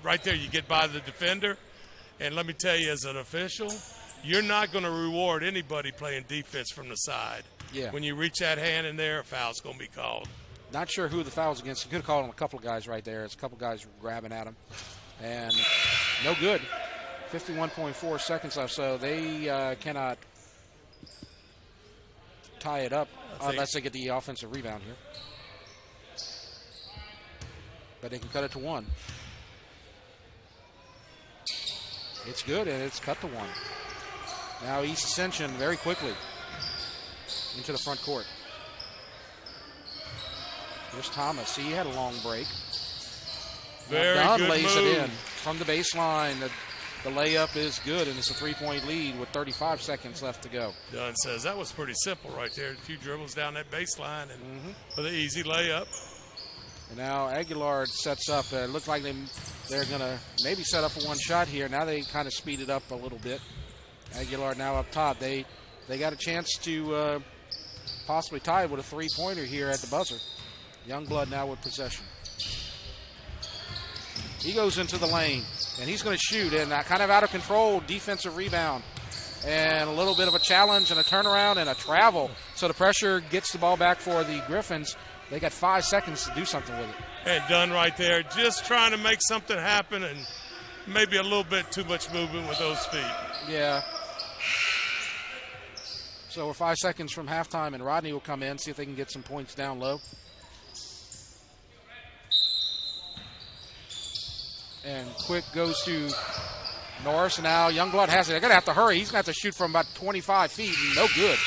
right there you get by the defender. And let me tell you, as an official, you're not going to reward anybody playing defense from the side. Yeah. When you reach that hand in there, a foul's going to be called. Not sure who the foul's against. You could have called him a couple of guys right there. It's a couple of guys grabbing at him. And no good. 51.4 seconds left, so they cannot tie it up unless they get the offensive rebound here. But they can cut it to 1. It's good, and it's cut to 1. Now East Ascension very quickly into the front court. Here's Thomas. He had a long break. Very Dunn good lays move. it in from the baseline. The layup is good, and it's a 3-point lead with 35 seconds left to go. Dunn says that was pretty simple right there. A few dribbles down that baseline and with an easy layup. And now Aguilar sets up. It looked like they're going to maybe set up for one shot here. Now they kind of speed it up a little bit. Aguilar now up top. They got a chance to possibly tie it with a three-pointer here at the buzzer. Youngblood now with possession. He goes into the lane, and he's going to shoot. And kind of out of control defensive rebound. And a little bit of a challenge and a turnaround and a travel. So the pressure gets the ball back for the Griffins. They got 5 seconds to do something with it. And Dunn right there, just trying to make something happen, and maybe a little bit too much movement with those feet. Yeah. So we're 5 seconds from halftime, and Rodney will come in, see if they can get some points down low. And Quick goes to Norris, and now Youngblood has it. They're going to have to hurry. He's going to have to shoot from about 25 feet, and no good.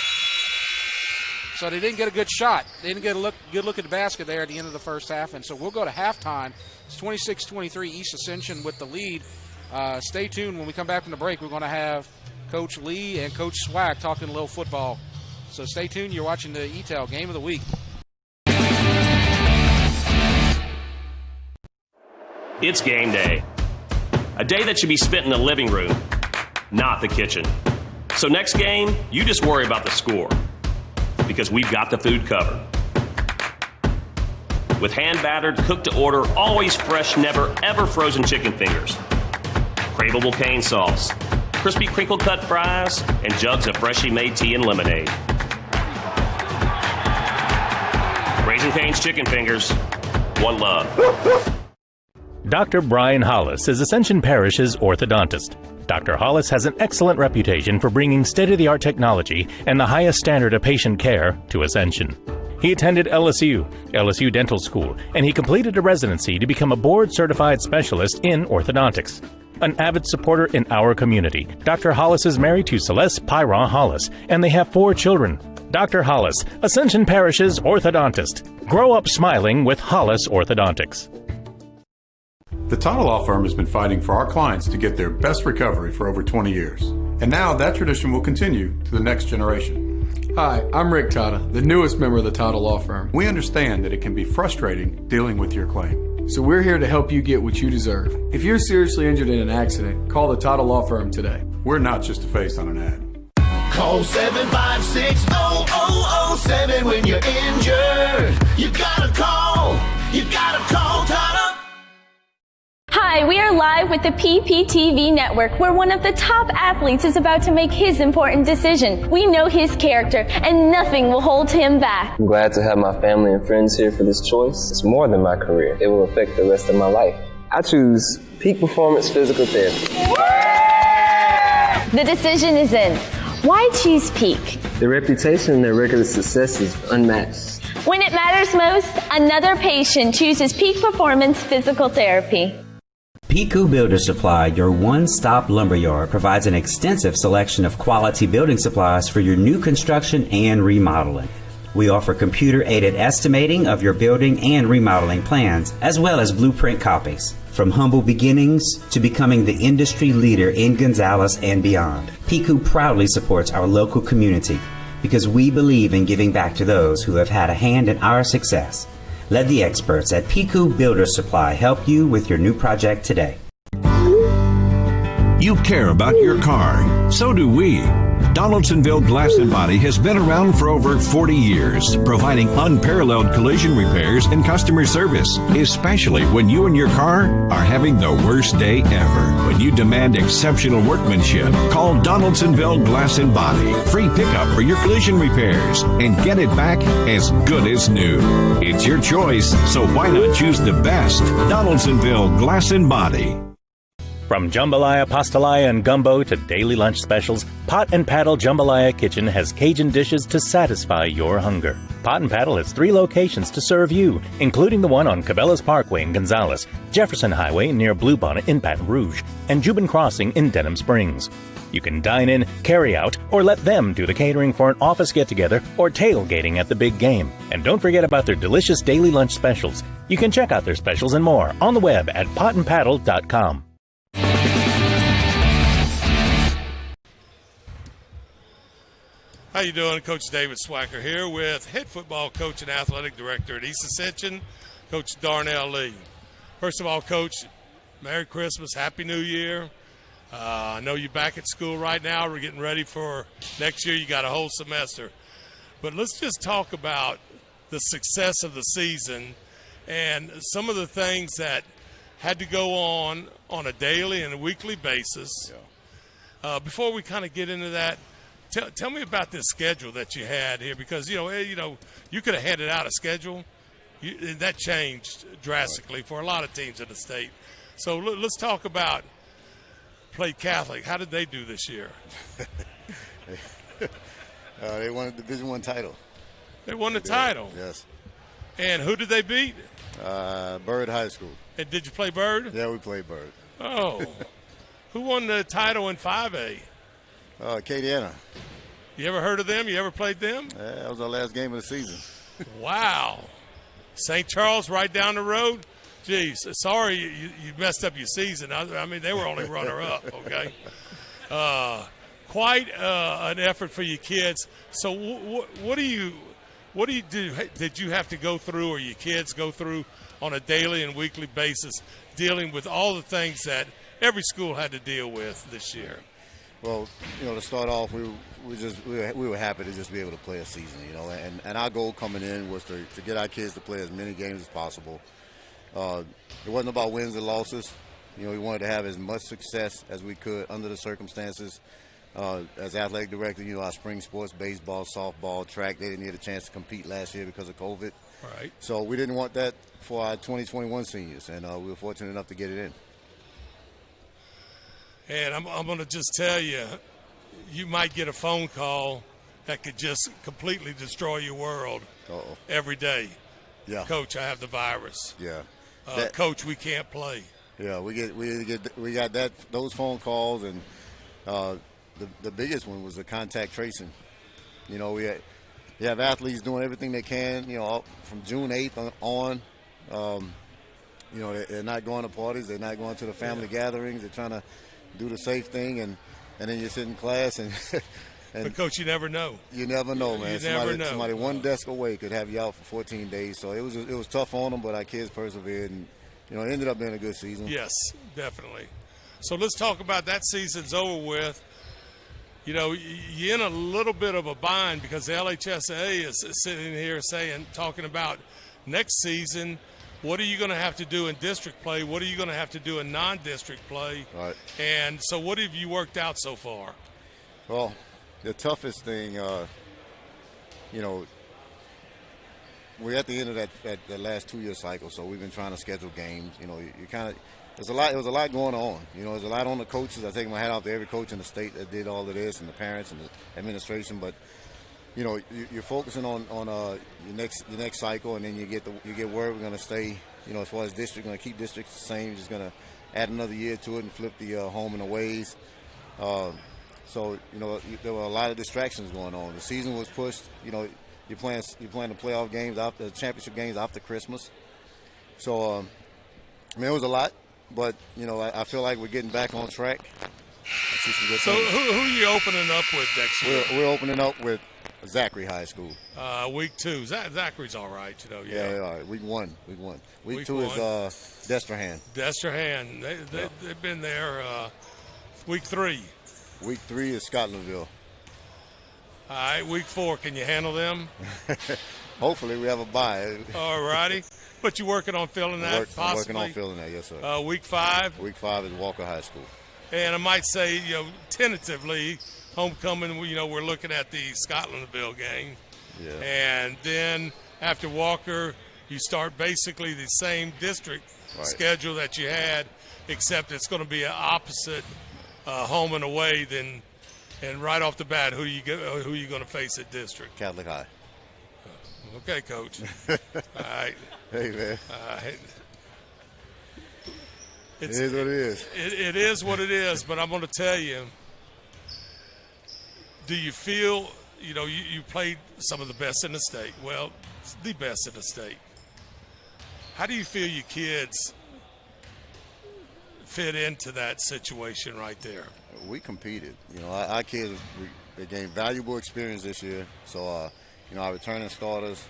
So they didn't get a good shot. They didn't get a good look at the basket there at the end of the first half, and so we'll go to halftime. It's 26-23, East Ascension with the lead. Stay tuned. When we come back from the break, we're going to have Coach Lee and Coach Swag talking a little football. So stay tuned. You're watching the ETEL Game of the Week. It's game day. A day that should be spent in the living room, not the kitchen. So next game, you just worry about the score, because we've got the food covered. With hand-battered, cooked-to-order, always fresh, never, ever frozen chicken fingers, craveable cane sauce, crispy crinkle-cut fries, and jugs of freshly made tea and lemonade. Raising Cane's Chicken Fingers, one love. Dr. Brian Hollis is Ascension Parish's orthodontist. Dr. Hollis has an excellent reputation for bringing state-of-the-art technology and the highest standard of patient care to Ascension. He attended LSU Dental School, and he completed a residency to become a board-certified specialist in orthodontics. An avid supporter in our community, Dr. Hollis is married to Celeste Pyron Hollis, and they have 4 children. Dr. Hollis, Ascension Parish's orthodontist. Grow up smiling with Hollis Orthodontics. The Title Law Firm has been fighting for our clients to get their best recovery for over 20 years. And now that tradition will continue to the next generation. Hi, I'm Rick Tata, the newest member of the Title Law Firm. We understand that it can be frustrating dealing with your claim. So we're here to help you get what you deserve. If you're seriously injured in an accident, call the Title Law Firm today. We're not just a face on an ad. Call 756-0007 when you're injured. You gotta call Title. Hi, we are live with the PPTV network, where one of the top athletes is about to make his important decision. We know his character, and nothing will hold him back. I'm glad to have my family and friends here for this choice. It's more than my career. It will affect the rest of my life. I choose Peak Performance Physical Therapy. The decision is in. Why choose Peak? The reputation and their record of success is unmatched. When it matters most, another patient chooses Peak Performance Physical Therapy. Piku Builder Supply, your one-stop lumberyard, provides an extensive selection of quality building supplies for your new construction and remodeling. We offer computer-aided estimating of your building and remodeling plans, as well as blueprint copies. From humble beginnings to becoming the industry leader in Gonzales and beyond, Piku proudly supports our local community because we believe in giving back to those who have had a hand in our success. Let the experts at Piku Builder Supply help you with your new project today. You care about your car. So do we. Donaldsonville Glass and Body has been around for over 40 years, providing unparalleled collision repairs and customer service, especially when you and your car are having the worst day ever. When you demand exceptional workmanship, call Donaldsonville Glass and Body. Free pickup for your collision repairs and get it back as good as new. It's your choice, so why not choose the best? Donaldsonville Glass and Body. From jambalaya, pastalaya, and gumbo to daily lunch specials, Pot and Paddle Jambalaya Kitchen has Cajun dishes to satisfy your hunger. Pot and Paddle has 3 locations to serve you, including the one on Cabela's Parkway in Gonzales, Jefferson Highway near Bluebonnet in Baton Rouge, and Jubin Crossing in Denham Springs. You can dine in, carry out, or let them do the catering for an office get-together or tailgating at the big game. And don't forget about their delicious daily lunch specials. You can check out their specials and more on the web at potandpaddle.com. How you doing? Coach David Swacker here with head football coach and athletic director at East Ascension, Coach Darnell Lee. First of all, Coach, Merry Christmas, Happy New Year. I know you're back at school right now. We're getting ready for next year. You got a whole semester. But let's just talk about the success of the season and some of the things that had to go on a daily and a weekly basis. Yeah. Before we kind of get into that, tell me about this schedule that you had here, because you could have handed out a schedule. That changed drastically for a lot of teams in the state. So let's talk about Play Catholic. How did they do this year? They won a Division I title. They won the title? Yes. And who did they beat? Bird High School. And did you play Bird? Yeah, we played Bird. Oh. Who won the title in 5A? Acadiana. You ever heard of them? You ever played them? That was our last game of the season. Wow. St. Charles right down the road? Geez, sorry you messed up your season. I mean, they were only runner-up, okay? Quite an effort for your kids. So what do you do? Did you have to go through, or your kids go through on a daily and weekly basis, dealing with all the things that every school had to deal with this year? Well, to start off, we were happy to just be able to play a season, and our goal coming in was to get our kids to play as many games as possible. It wasn't about wins and losses. We wanted to have as much success as we could under the circumstances. As athletic director, our spring sports, baseball, softball, track, they didn't get a chance to compete last year because of COVID. Right. So we didn't want that for our 2021 seniors, and we were fortunate enough to get it in. And I'm going to just tell you, you might get a phone call that could just completely destroy your world every day. Yeah. Coach, I have the virus. Yeah. Coach, we can't play. Yeah, we got those phone calls, and the biggest one was the contact tracing. We have athletes doing everything they can. From June 8th on. They're not going to parties. They're not going to the family gatherings. They're trying to do the safe thing, and then you sit in class and. But Coach, you never know. You never know, man. Somebody one desk away could have you out for 14 days. So it was tough on them, but our kids persevered, and it ended up being a good season. Yes, definitely. So let's talk about that. Season's over with. You're in a little bit of a bind because the LHSA is sitting here talking about next season. What are you going to have to do in district play? What are you going to have to do in non-district play? Right. And so what have you worked out so far? Well, the toughest thing, we're at the end of that last 2-year cycle, so we've been trying to schedule games. There's a lot going on. There's a lot on the coaches. I take my hat off to every coach in the state that did all of this, and the parents and the administration. But you're focusing on your next cycle, and then you get where we're going to stay. As far as district, going to keep districts the same. Just going to add another year to it and flip the home and aways. So there were a lot of distractions going on. The season was pushed. You're playing the playoff games, the championship games after Christmas. So it was a lot, but I feel like we're getting back on track. So who are you opening up with next year? We're opening up with Zachary High School. Week 2. Zachary's all right, Yeah, all right. Week 1. Week 2 is Dutchtown. Dutchtown. They've been there. Week 3. Week 3 is Scotlandville. All right, week 4, can you handle them? Hopefully we have a bye. All righty. But you're working on filling that, possibly? I'm working on filling that, yes, sir. Week 5? Week 5 is Walker High School. And I might say, tentatively, homecoming, we're looking at the Scotlandville game. Yeah. And then after Walker, you start basically the same district schedule that you had, except it's going to be an opposite home and away then. And right off the bat, who you going to face at district? Catholic High. Okay, Coach. All right. Hey, man. All right. It is what it is. It is what it is, but I'm going to tell you, do you feel, you played some of the best in the state. Well, the best in the state. How do you feel your kids fit into that situation right there? We competed. Our kids they gained valuable experience this year. So, our returning starters,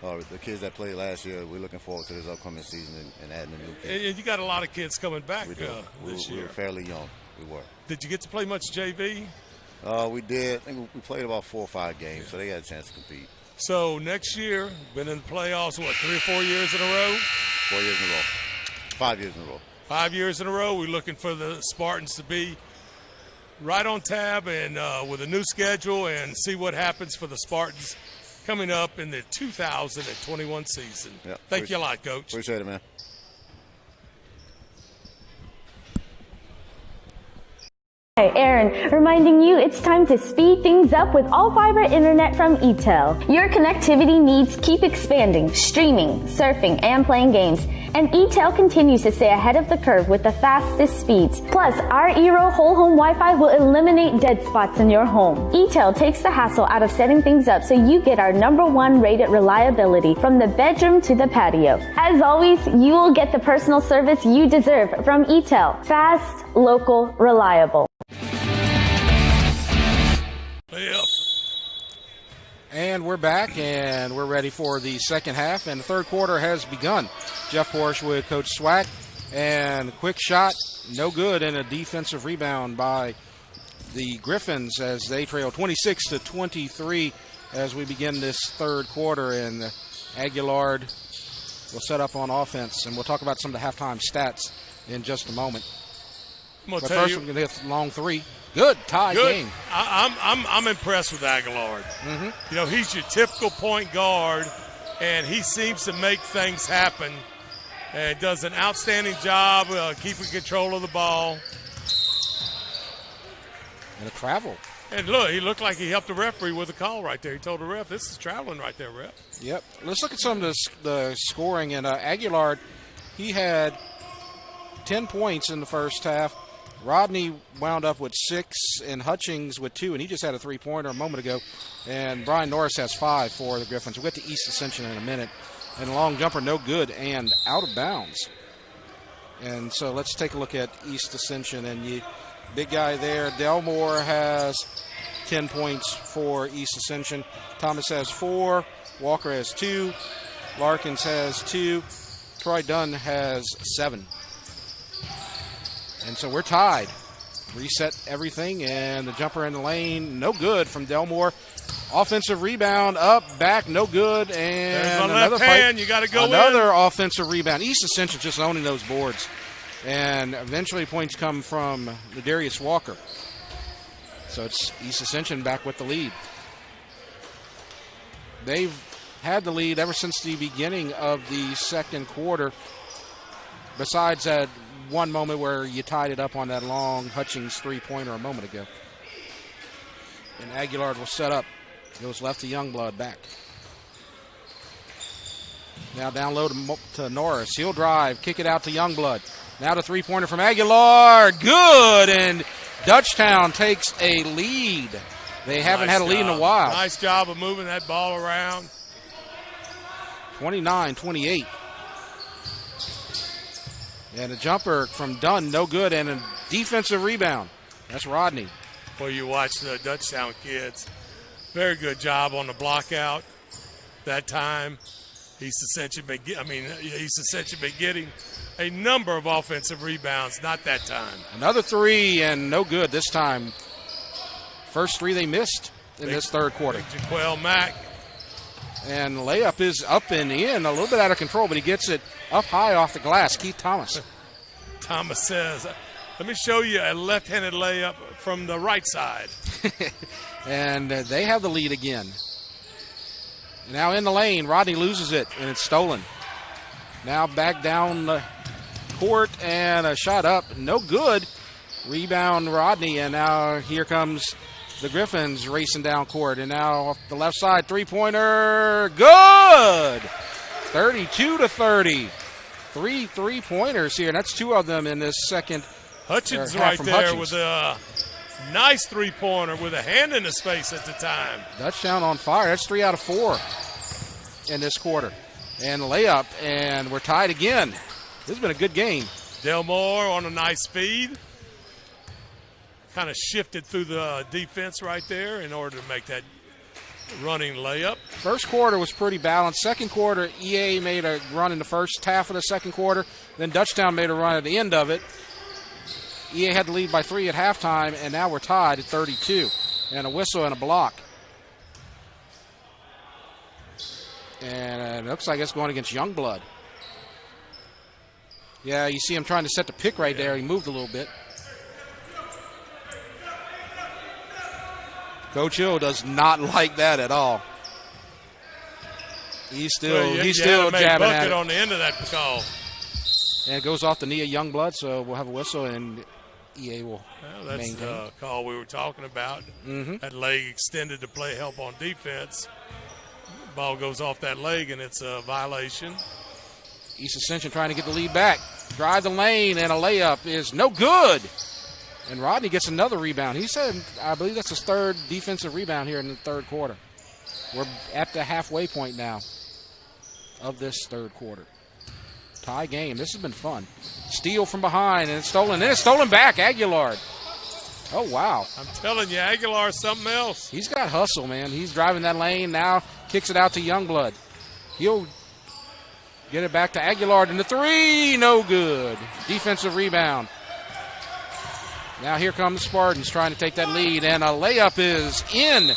the kids that played last year, we're looking forward to this upcoming season and adding a new kid. And you got a lot of kids coming back this year. We were fairly young. We were. Did you get to play much JV? We did. I think we played about 4 or 5 games, so they had a chance to compete. So next year, been in the playoffs, 3 or 4 years in a row? 4 years in a row. 5 years in a row. 5 years in a row. We're looking for the Spartans to be right on tab and with a new schedule and see what happens for the Spartans coming up in the 2021 season. Yeah, Thank you a lot, Coach. Appreciate it, man. Hi, Aaron, reminding you it's time to speed things up with all fiber internet from ETEL. Your connectivity needs keep expanding, streaming, surfing, and playing games. And ETEL continues to stay ahead of the curve with the fastest speeds. Plus, our Eero whole home Wi-Fi will eliminate dead spots in your home. ETEL takes the hassle out of setting things up so you get our #1 rated reliability from the bedroom to the patio. As always, you will get the personal service you deserve from ETEL. Fast, local, reliable. And we're back, and we're ready for the second half, and the third quarter has begun. Jeff Porsche with Coach Swack, and quick shot, no good, and a defensive rebound by the Griffins as they trail 26-23 as we begin this third quarter, and Aguilar will set up on offense, and we'll talk about some of the halftime stats in just a moment. But first, we're going to hit long three. Good tie game. I'm impressed with Aguilar. Mm-hmm. He's your typical point guard, and he seems to make things happen and does an outstanding job keeping control of the ball. And a travel. And look, he looked like he helped the referee with a call right there. He told the ref, this is traveling right there, ref. Yep. Let's look at some of the scoring. And Aguilar, he had 10 points in the first half. Rodney wound up with 6 and Hutchings with 2, and he just had a 3-pointer a moment ago. And Brian Norris has 5 for the Griffins. We'll get to East Ascension in a minute. And a long jumper, no good, and out of bounds. And so let's take a look at East Ascension. And big guy there, Delmore has 10 points for East Ascension. Thomas has 4. Walker has 2. Larkins has 2. Troy Dunn has 7. And so we're tied. Reset everything, and the jumper in the lane, no good from Delmore. Offensive rebound, up, back, no good, and another left hand, you got to go another offensive rebound. East Ascension just owning those boards. And eventually points come from Darius Walker. So it's East Ascension back with the lead. They've had the lead ever since the beginning of the second quarter, besides that one moment where you tied it up on that long Hutchings 3-pointer a moment ago. And Aguilar will set up. Goes left to Youngblood back. Now down low to Norris. He'll drive, kick it out to Youngblood. Now the 3-pointer from Aguilar. Good, and Dutchtown takes a lead. They haven't had a lead in a while. Nice job of moving that ball around. 29-28. And a jumper from Dunn, no good, and a defensive rebound. That's Rodney. Well, you watch the Dutchtown kids. Very good job on the block out that time. East Ascension been getting a number of offensive rebounds, not that time. Another 3, and no good this time. First 3 they missed in this third quarter. Jaquel Mack. And layup is up and in, a little bit out of control, but he gets it up high off the glass. Keith Thomas. Thomas says, let me show you a left-handed layup from the right side. And they have the lead again. Now in the lane, Rodney loses it, and it's stolen. Now back down the court, and a shot up, no good. Rebound Rodney, and now here comes the Griffins racing down court. And now off the left side, 3-pointer, good! 32-30. 3 3-pointers here, and that's 2 of them in this second. Hutchins right there Hutchins with a nice 3-pointer with a hand in his face at the time. Dutchtown on fire. That's 3 out of 4 in this quarter. And layup, and we're tied again. This has been a good game. Delmore on a nice feed. kind of shifted through the defense right there in order to make that running layup. First quarter was pretty balanced. Second quarter, EA made a run in the first half of the second quarter. Then Dutchtown made a run at the end of it. EA had to lead by 3 at halftime, and now we're tied at 32. And a whistle and a block. And it looks like it's going against Youngblood. Yeah, you see him trying to set the pick right there. He moved a little bit. Coach Hill does not like that at all. He's still jabbing at it. On the end of that call. And it goes off the knee of Youngblood, so we'll have a whistle, and EA will that's maintain. the call we were talking about. That leg extended to play help on defense. Ball goes off that leg, and it's a violation. East Ascension trying to get the lead back. Drive the lane, and a layup is no good. And Rodney gets another rebound. He said, I believe that's his third defensive rebound here in the third quarter. We're at the halfway point now of this third quarter. Tie game. This has been fun. Steal from behind, and it's stolen. And it's stolen back. Aguilard. Oh, wow. I'm telling you, Aguilar's something else. He's got hustle, man. He's driving that lane now. Kicks it out to Youngblood. He'll get it back to Aguilard. And the three, no good. Defensive rebound. Now here come the Spartans trying to take that lead. And a layup is in.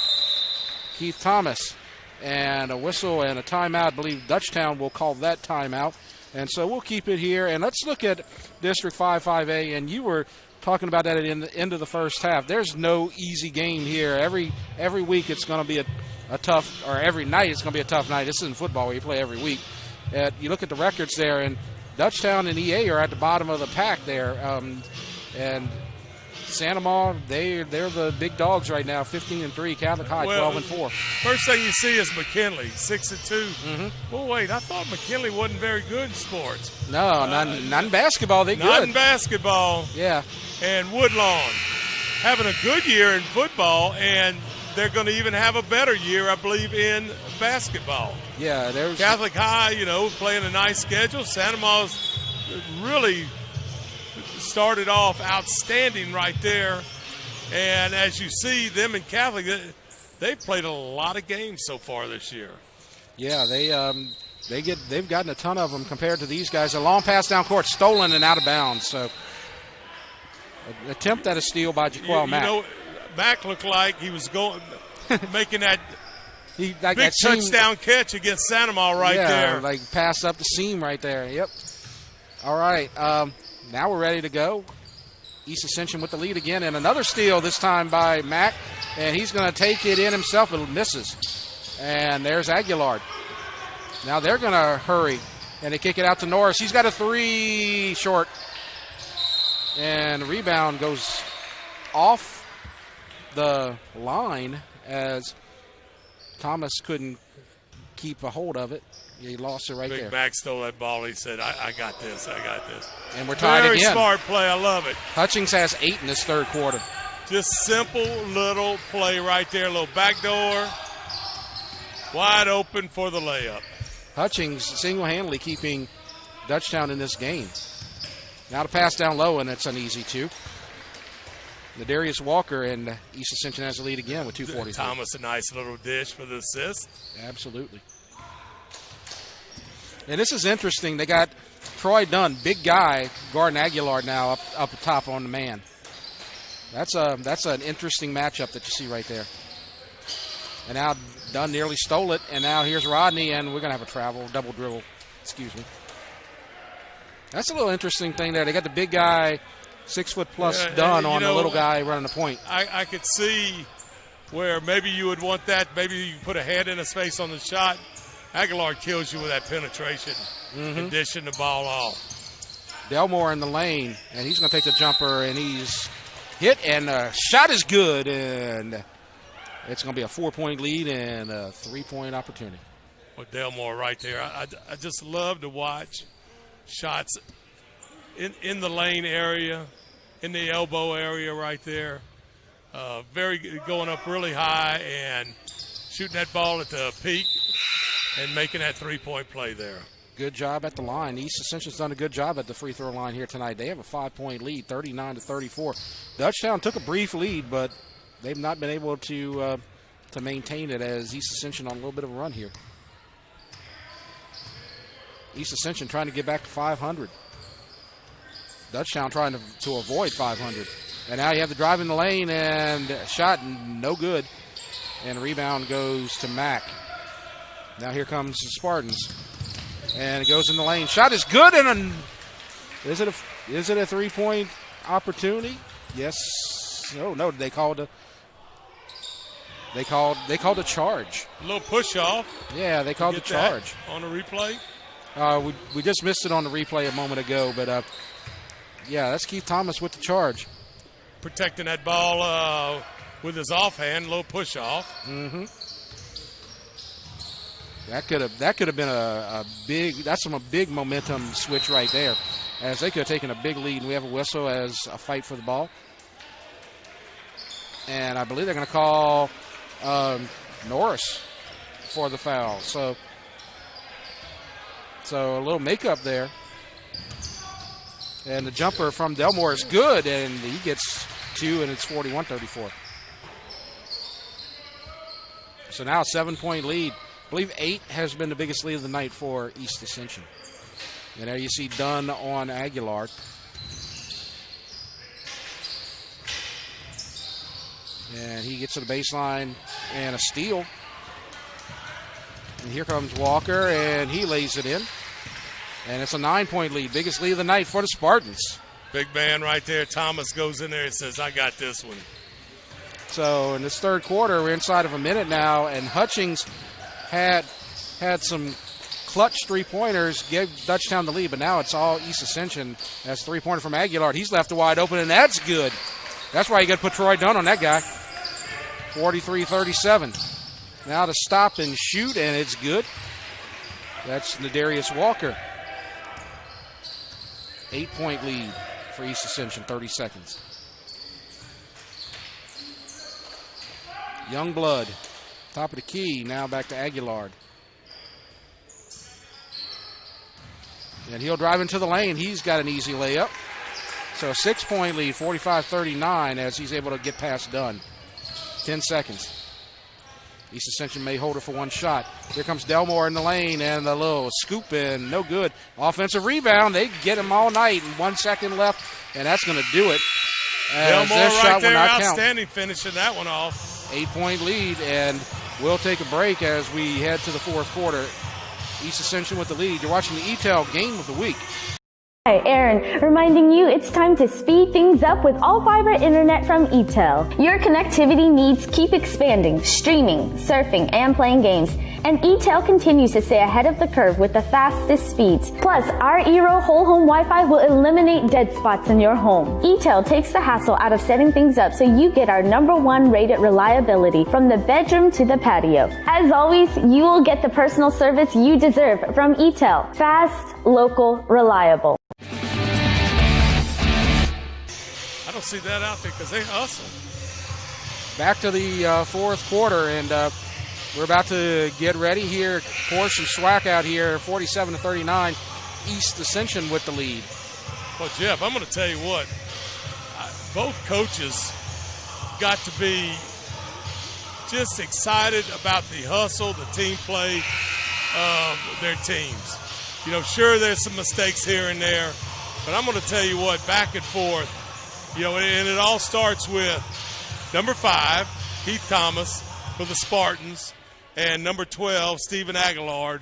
Keith Thomas. And a whistle and a timeout. I believe Dutchtown will call that timeout. And so we'll keep it here. And let's look at District 5-5A. And you were talking about that at the end of the first half. There's no easy game here. Every week it's going to be a tough, or every night it's going to be a tough night. This isn't football where you play every week. You look at the records there, and Dutchtown and EA are at the bottom of the pack there. And Santa Ma, they're the big dogs right now, 15-3. Catholic High, 12-4. First thing you see is McKinley, 6-2. Well, wait, I thought McKinley wasn't very good in sports. No, not in basketball. They're good. Not in basketball. Yeah. And Woodlawn having a good year in football, and they're going to even have a better year, I believe, in basketball. Yeah, there's Catholic High, playing a nice schedule. Santa Ma's really started off outstanding right there. And as you see, them and Catholic, they've played a lot of games so far this year. Yeah, they've gotten a ton of them compared to these guys. A long pass down court, stolen and out of bounds. So an attempt at a steal by Jaquel Mack. Mack looked like he was making that big that touchdown catch against Santa Ma there. Like pass up the seam right there. Yep. All right. Now we're ready to go. East Ascension with the lead again, and another steal this time by Mack, and he's going to take it in himself, but misses. And there's Aguilard. Now they're going to hurry, and they kick it out to Norris. He's got a three short, and the rebound goes off the line as Thomas couldn't keep a hold of it. He lost it right there. Big Mac stole that ball. He said, I got this. And we're tied Very again. Smart play. I love it. Hutchings has 8 in this third quarter. Just simple little play right there. A little back door. Wide open for the layup. Hutchings single-handedly keeping Dutchtown in this game. Now to pass down low, and it's an easy two. Darius Walker, and East Ascension has the lead again with 2:43. Thomas, a nice little dish for the assist. Absolutely. And this is interesting. They got Troy Dunn, big guy, guarding Aguilar now up top on the man. That's an interesting matchup that you see right there. And now Dunn nearly stole it, and now here's Rodney, and we're going to have a double dribble. Excuse me. That's a little interesting thing there. They got the big guy, 6-foot-plus Dunn on the little guy running the point. I could see where maybe you would want that. Maybe you put a head in his face on the shot. Aguilar kills you with that penetration and dishing the ball off. Delmore in the lane, and he's going to take the jumper, and he's hit, and the shot is good, and it's going to be a 4-point lead and a 3-point opportunity. Well, Delmore right there. I just love to watch shots in the lane area, in the elbow area right there. Going up really high and shooting that ball at the peak and making that 3-point play there. good job at the line. East Ascension's done a good job at the free throw line here tonight. They have a 5-point lead, 39-34. Dutchtown took a brief lead, but they've not been able to maintain it, as East Ascension on a little bit of a run here. East Ascension trying to get back to 500. Dutchtown trying to avoid 500. And now you have the drive in the lane, and shot no good. And rebound goes to Mack. Now here comes the Spartans. And it goes in the lane. Shot is good, and is it a three-point opportunity? Yes. No. They called a charge. A little push off. Yeah, they called the charge on the replay. We just missed it on the replay a moment ago, but yeah, that's Keith Thomas with the charge, protecting that ball with his offhand, little push off. Mm-hmm. That could have been a big momentum switch right there, as they could have taken a big lead. And we have a whistle as a fight for the ball, and I believe they're going to call Norris for the foul. So a little makeup there, and the jumper from Delmore is good, and he gets 2, and it's 41-34. So now a 7-point lead. I believe 8 has been the biggest lead of the night for East Ascension. And there you see Dunn on Aguilar. And he gets to the baseline and a steal. And here comes Walker, and he lays it in. And it's a 9-point lead, biggest lead of the night for the Spartans. Big man right there. Thomas goes in there and says, I got this one. So in this third quarter, we're inside of a minute now, and Hutchings had some clutch three-pointers, gave Dutchtown the lead, but now it's all East Ascension. That's three-pointer from Aguilar. He's left wide open, and that's good. That's why you got to put Troy Dunn on that guy. 43-37. Now to stop and shoot, and it's good. That's Nadarius Walker. 8-point lead for East Ascension, 30 seconds. Youngblood, top of the key, now back to Aguilar. And he'll drive into the lane. He's got an easy layup. So a 6-point lead, 45-39, as he's able to get past Dunn. 10 seconds. East Ascension may hold it for one shot. Here comes Delmore in the lane, and the little scoop in, no good. Offensive rebound, they get him all night, and 1 second left, and that's going to do it. Delmore right there, outstanding finishing that one off. 8-point lead, and we'll take a break as we head to the fourth quarter. East Ascension with the lead. You're watching the ETEL Game of the Week. Hi, Aaron, reminding you it's time to speed things up with all-fiber internet from ETEL. Your connectivity needs keep expanding, streaming, surfing, and playing games. And ETEL continues to stay ahead of the curve with the fastest speeds. Plus, our Eero whole home Wi-Fi will eliminate dead spots in your home. ETEL takes the hassle out of setting things up so you get our #1 rated reliability from the bedroom to the patio. As always, you will get the personal service you deserve from ETEL. Fast, local, reliable. I don't see that out there because they hustle. Back to the fourth quarter, and we're about to get ready here. Porsche and Schwack out here, 47-39. East Ascension with the lead. Well, Jeff, I'm going to tell you what. Both coaches got to be just excited about the hustle, the team play of their teams. You know, sure, there's some mistakes here and there, but I'm going to tell you what, back and forth, you know, and it all starts with number 5, Keith Thomas for the Spartans, and number 12, Stephen Aguilar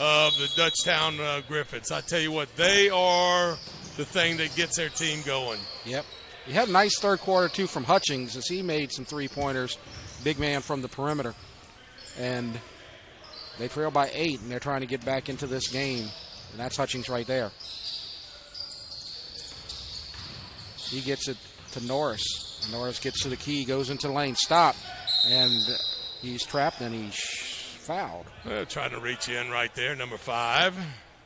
of the Dutchtown Griffins. I tell you what, they are the thing that gets their team going. Yep. You had a nice third quarter, too, from Hutchings as he made some three-pointers, big man from the perimeter. And they trail by 8, and they're trying to get back into this game. And that's Hutchings right there. He gets it to Norris. Norris gets to the key, goes into the lane, stop. And he's trapped, and he's fouled. Trying to reach in right there, number 5,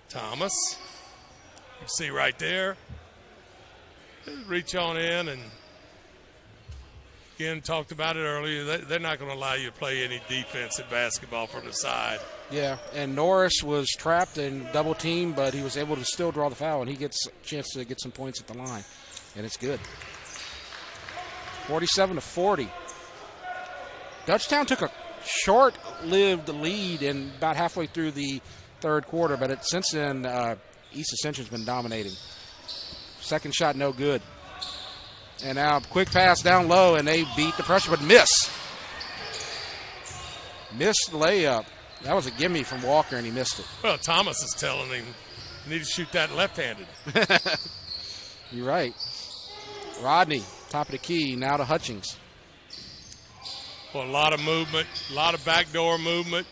Thomas. You see right there. Reach on in, and Again, talked about it earlier. They're not going to allow you to play any defensive basketball from the side. Yeah, and Norris was trapped and double teamed, but he was able to still draw the foul, and he gets a chance to get some points at the line, and it's good. 47-40. Dutchtown took a short-lived lead in about halfway through the third quarter, but since then, East Ascension's been dominating. Second shot, no good. And now quick pass down low, and they beat the pressure, but miss. Missed the layup. That was a gimme from Walker, and he missed it. Well, Thomas is telling him you need to shoot that left-handed. You're right. Rodney, top of the key, now to Hutchings. Well, a lot of movement, a lot of backdoor movement,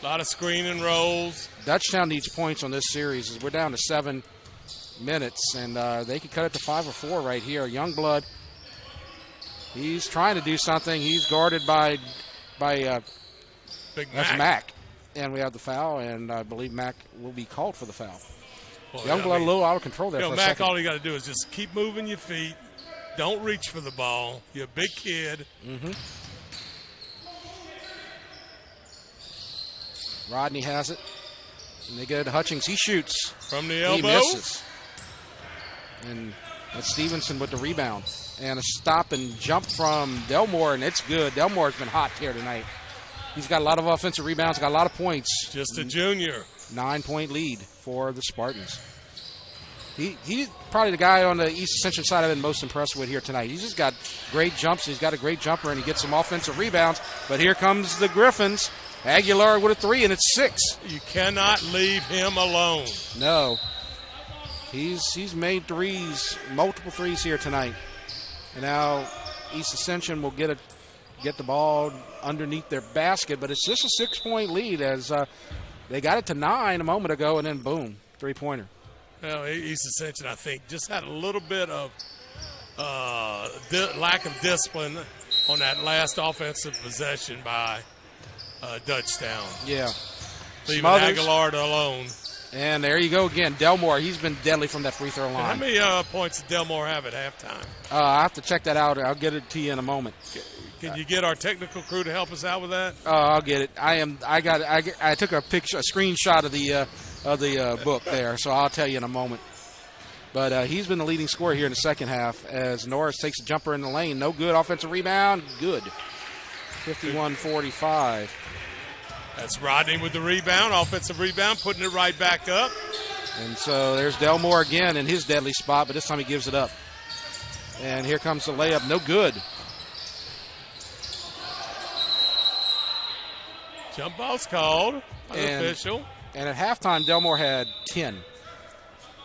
a lot of screen and rolls. Dutchtown needs points on this series. We're down to 7 minutes, and they could cut it to 5 or 4 right here. Youngblood, he's trying to do something. He's guarded by Big that's Mac. Mac. And we have the foul, and I believe Mac will be called for the foul. Well, Youngblood a little out of control there for a Mac, second. all you got to do is just keep moving your feet. Don't reach for the ball. You're a big kid. Mm-hmm. Rodney has it. And they get it to Hutchings. He shoots. From the elbow. He misses. And that's Stevenson with the rebound. And a stop and jump from Delmore, and it's good. Delmore's been hot here tonight. He's got a lot of offensive rebounds, got a lot of points. Just a junior. 9-point lead for the Spartans. He's probably the guy on the East Ascension side I've been most impressed with here tonight. He's just got great jumps. He's got a great jumper, and he gets some offensive rebounds. But here comes the Griffins. Aguilar with a 3, and it's 6. You cannot leave him alone. No. He's made threes, multiple threes here tonight. And now East Ascension will get the ball underneath their basket, but it's just a 6-point lead as they got it to 9 a moment ago, and then boom, 3-pointer. Well, East Ascension, I think, just had a little bit of lack of discipline on that last offensive possession by Dutchtown. Yeah. Leaving Smothers. Aguilar alone. And there you go again. Delmore, he's been deadly from that free throw line. How many points did Delmore have at halftime? I have to check that out. I'll get it to you in a moment. Can you get our technical crew to help us out with that? I'll get it. I took a screenshot of the book there, so I'll tell you in a moment. But he's been the leading scorer here in the second half as Norris takes a jumper in the lane. No good. Offensive rebound. Good. 51-45. That's Rodney with the rebound, offensive rebound, putting it right back up. And so there's Delmore again in his deadly spot, but this time he gives it up. And here comes the layup. No good. Jump ball's called. Unofficial. And at halftime, Delmore had 10.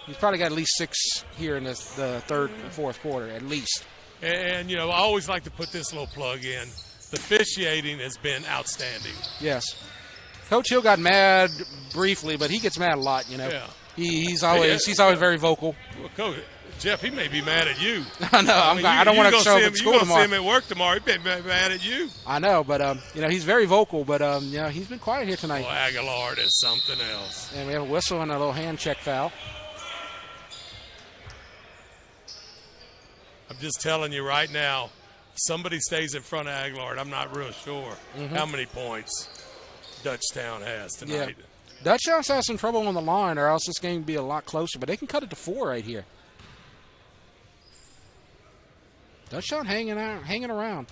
He's probably got at least 6 here in the third and fourth quarter, at least. And, I always like to put this little plug in. The officiating has been outstanding. Yes. Coach Hill got mad briefly, but he gets mad a lot, Yeah. He's always very vocal. Well, Coach Jeff, he may be mad at you. I know. I don't want to show up at school tomorrow. You're going to see him at work tomorrow. He may be mad at you. I know, but, he's very vocal, but, he's been quiet here tonight. Well, Aguilar is something else. And we have a whistle and a little hand check foul. I'm just telling you right now, if somebody stays in front of Aguilar, I'm not real sure how many points Dutchtown has tonight. Yeah. Dutchtown's has some trouble on the line, or else this game would be a lot closer, but they can cut it to 4 right here. Dutchtown hanging around.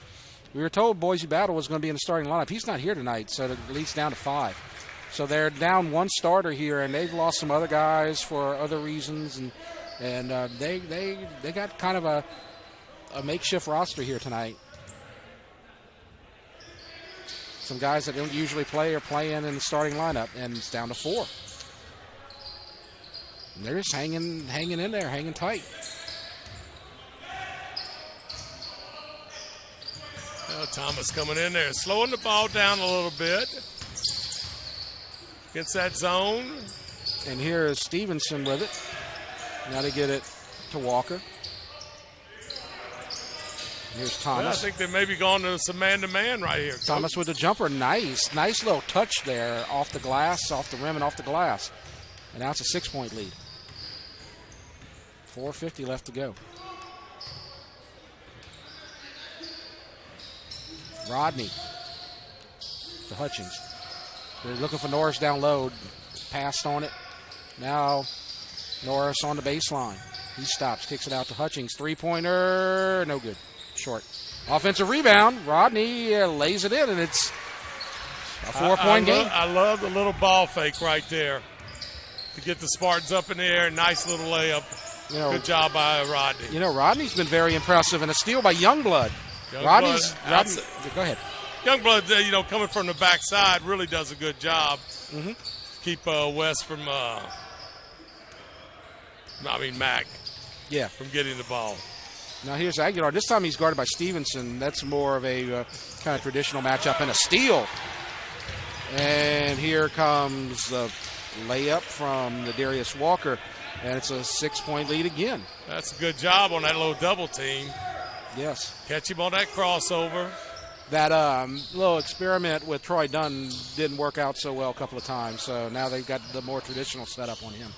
We were told Boise Battle was going to be in the starting lineup. He's not here tonight, so it leads down to 5. So they're down one starter here, and they've lost some other guys for other reasons, and they got kind of a makeshift roster here tonight. Some guys that don't usually play are playing in the starting lineup, and it's down to 4. And they're just hanging in there, hanging tight. Well, Thomas coming in there, slowing the ball down a little bit. Gets that zone. And here is Stevenson with it. Now to get it to Walker. Here's Thomas. Well, I think they may be going to some man-to-man right here. Thomas with the jumper. Nice little touch there off the glass, off the rim and off the glass. And now it's a 6-point lead. 4:50 left to go. Rodney to Hutchings. They're looking for Norris down low. Passed on it. Now Norris on the baseline. He stops, kicks it out to Hutchings. Three-pointer, no good. Short. Offensive rebound. Rodney lays it in, and it's a 4-point game. I love the little ball fake right there to get the Spartans up in the air. Nice little layup. Good job by Rodney. Rodney's been very impressive, and a steal by Youngblood. Rodney, go ahead. Youngblood, coming from the backside, really does a good job. Keep West from, Mac. Yeah. From getting the ball. Now here's Aguilar. This time he's guarded by Stevenson. That's more of a kind of traditional matchup, and a steal. And here comes the layup from the Darius Walker, and it's a 6-point lead again. That's a good job on that little double team. Yes. Catch him on that crossover. That little experiment with Troy Dunn didn't work out so well a couple of times, so now they've got the more traditional setup on him.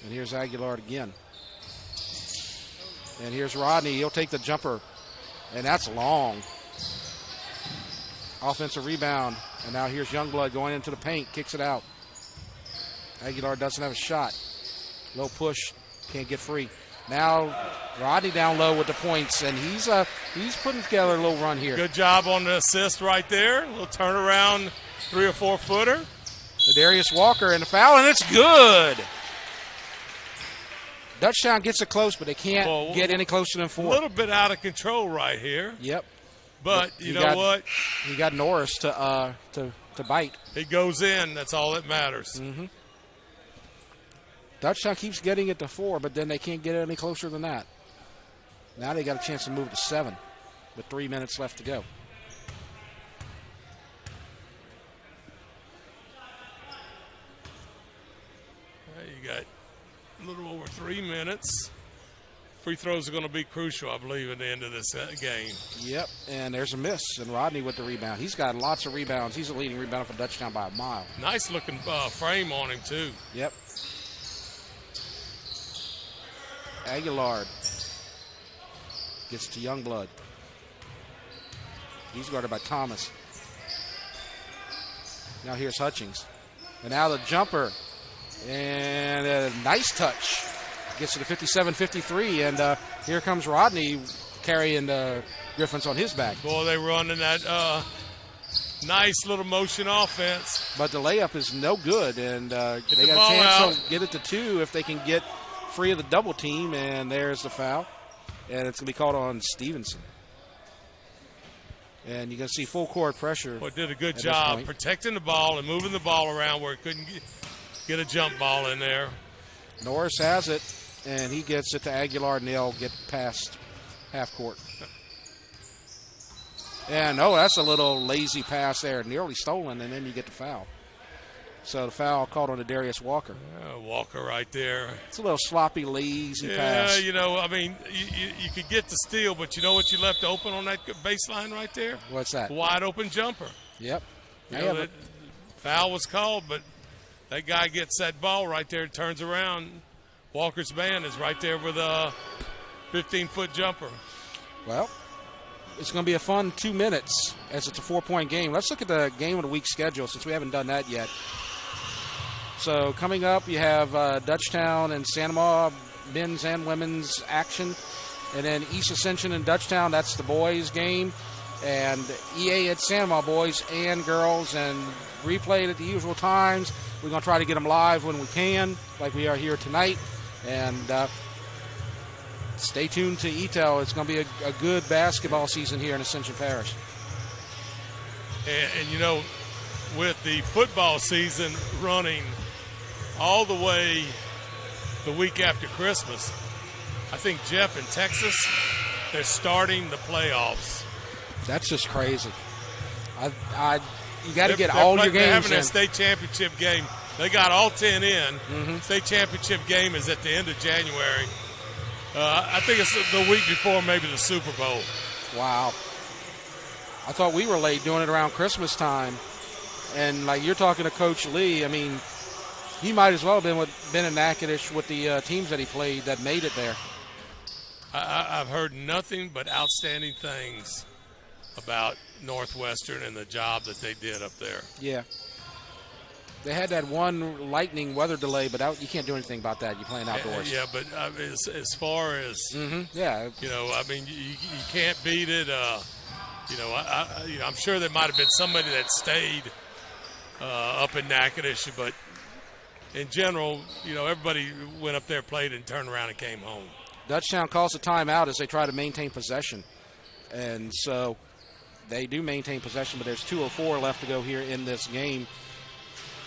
And here's Aguilar again. And here's Rodney. He'll take the jumper, and that's long. Offensive rebound, and now here's Youngblood going into the paint, kicks it out. Aguilar doesn't have a shot. Low push, can't get free. Now Rodney down low with the points, and he's putting together a little run here. Good job on the assist right there. A little turnaround 3 or 4 footer. The Darius Walker and the foul, and it's good. Dutchtown gets it close, but they can't get any closer than 4. A little bit out of control right here. Yep. But you know what? You got Norris to bite. He goes in. That's all that matters. Dutchtown keeps getting it to 4, but then they can't get it any closer than that. Now they got a chance to move to 7 with 3 minutes left to go. You got a little over 3 minutes. Free throws are going to be crucial, I believe, at the end of this game. Yep, and there's a miss, and Rodney with the rebound. He's got lots of rebounds. He's a leading rebounder for Dutchtown by a mile. Nice looking frame on him, too. Yep. Aguilar gets to Youngblood. He's guarded by Thomas. Now here's Hutchings. And now the jumper. And a nice touch. Gets to the 57-53, and here comes Rodney carrying Griffins on his back. Boy, they running that nice little motion offense. But the layup is no good, and they got a chance to get it to 2 if they can get free of the double team, and there's the foul. And it's going to be called on Stevenson. And you're going to see full court pressure. Boy, did a good job protecting the ball and moving the ball around where it couldn't get a jump ball in there. Norris has it, and he gets it to Aguilar, and they'll get past half court. And, that's a little lazy pass there, nearly stolen, and then you get the foul. So the foul called on to Darius Walker. Walker right there. It's a little sloppy, lazy pass. Yeah, you could get the steal, but you know what you left open on that baseline right there? What's that? Wide open jumper. Yep. The foul was called, but that guy gets that ball right there, turns around. Walker's man is right there with a 15-foot jumper. Well, it's going to be a fun 2 minutes as it's a 4-point game. Let's look at the game of the week schedule since we haven't done that yet. So coming up, you have Dutchtown and Santa Maria men's and women's action. And then East Ascension and Dutchtown, that's the boys' game. And EA at Santa Maria, boys and girls, and replayed at the usual times. We're going to try to get them live when we can, like we are here tonight. And stay tuned to ETEL. It's going to be a good basketball season here in Ascension Parish. And with the football season running all the way the week after Christmas, I think, Jeff, in Texas, they're starting the playoffs. That's just crazy. You got to get all your games in. They're having a state championship game. They got all 10 in. State championship game is at the end of January. I think it's the week before maybe the Super Bowl. Wow. I thought we were late doing it around Christmas time. And like you're talking to Coach Lee, I mean, he might as well have been in Natchitoches with the teams that he played that made it there. I've heard nothing but outstanding things about Northwestern and the job that they did up there. Yeah. They had that one lightning weather delay, but you can't do anything about that. You're playing outdoors. Yeah, but as far as, yeah, you know, I mean, you can't beat it. You know, I'm sure there might have been somebody that stayed up in Natchitoches, but in general, you know, everybody went up there, played, and turned around and came home. Dutchtown calls a timeout as they try to maintain possession. And so they do maintain possession, but there's 2:04 left to go here in this game.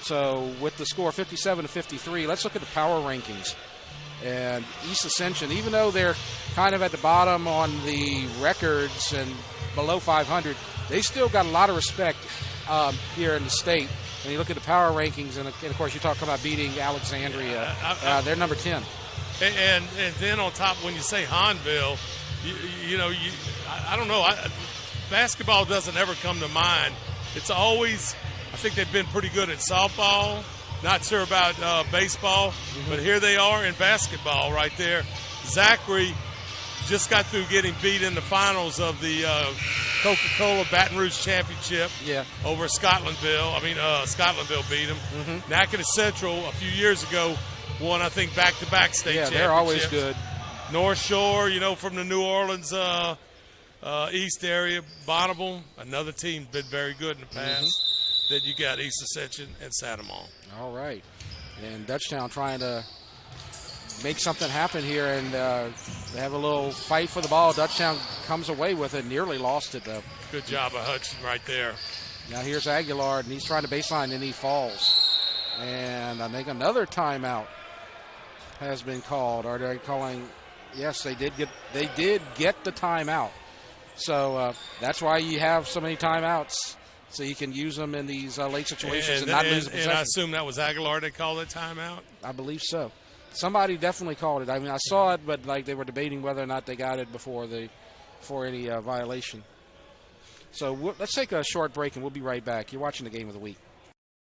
So with the score 57-53, let's look at the power rankings. And East Ascension, even though they're kind of at the bottom on the records and below 500, they still got a lot of respect here in the state. When you look at the power rankings, and of course you talk about beating Alexandria, they're number 10. And then on top, when you say Hahnville, I don't know. Basketball doesn't ever come to mind. It's always, I think they've been pretty good at softball. Not sure about baseball, but here they are in basketball right there. Zachary just got through getting beat in the finals of the Coca-Cola Baton Rouge Championship over Scotlandville. Scotlandville beat them. Natchitoches Central a few years ago won, I think, back-to-back state championships. Yeah, they're always good. North Shore, you know, from the New Orleans east area. Bonneville, another team, been very good in the past. Then you got East Ascension and Santamon. All right. And Dutchtown trying to make something happen here, and they have a little fight for the ball. Dutchtown comes away with it, nearly lost it, though. Good job of Hudson right there. Now here's Aguilar, and he's trying to baseline, and he falls. And I think another timeout has been called. Are they calling? Yes, they did get the timeout. So that's why you have so many timeouts, so you can use them in these late situations and not lose the possession. And I assume that was Aguilar that called that timeout? I believe so. Somebody definitely called it. I mean, I saw it, but like they were debating whether or not they got it before any violation. So let's take a short break, and we'll be right back. You're watching the Game of the Week.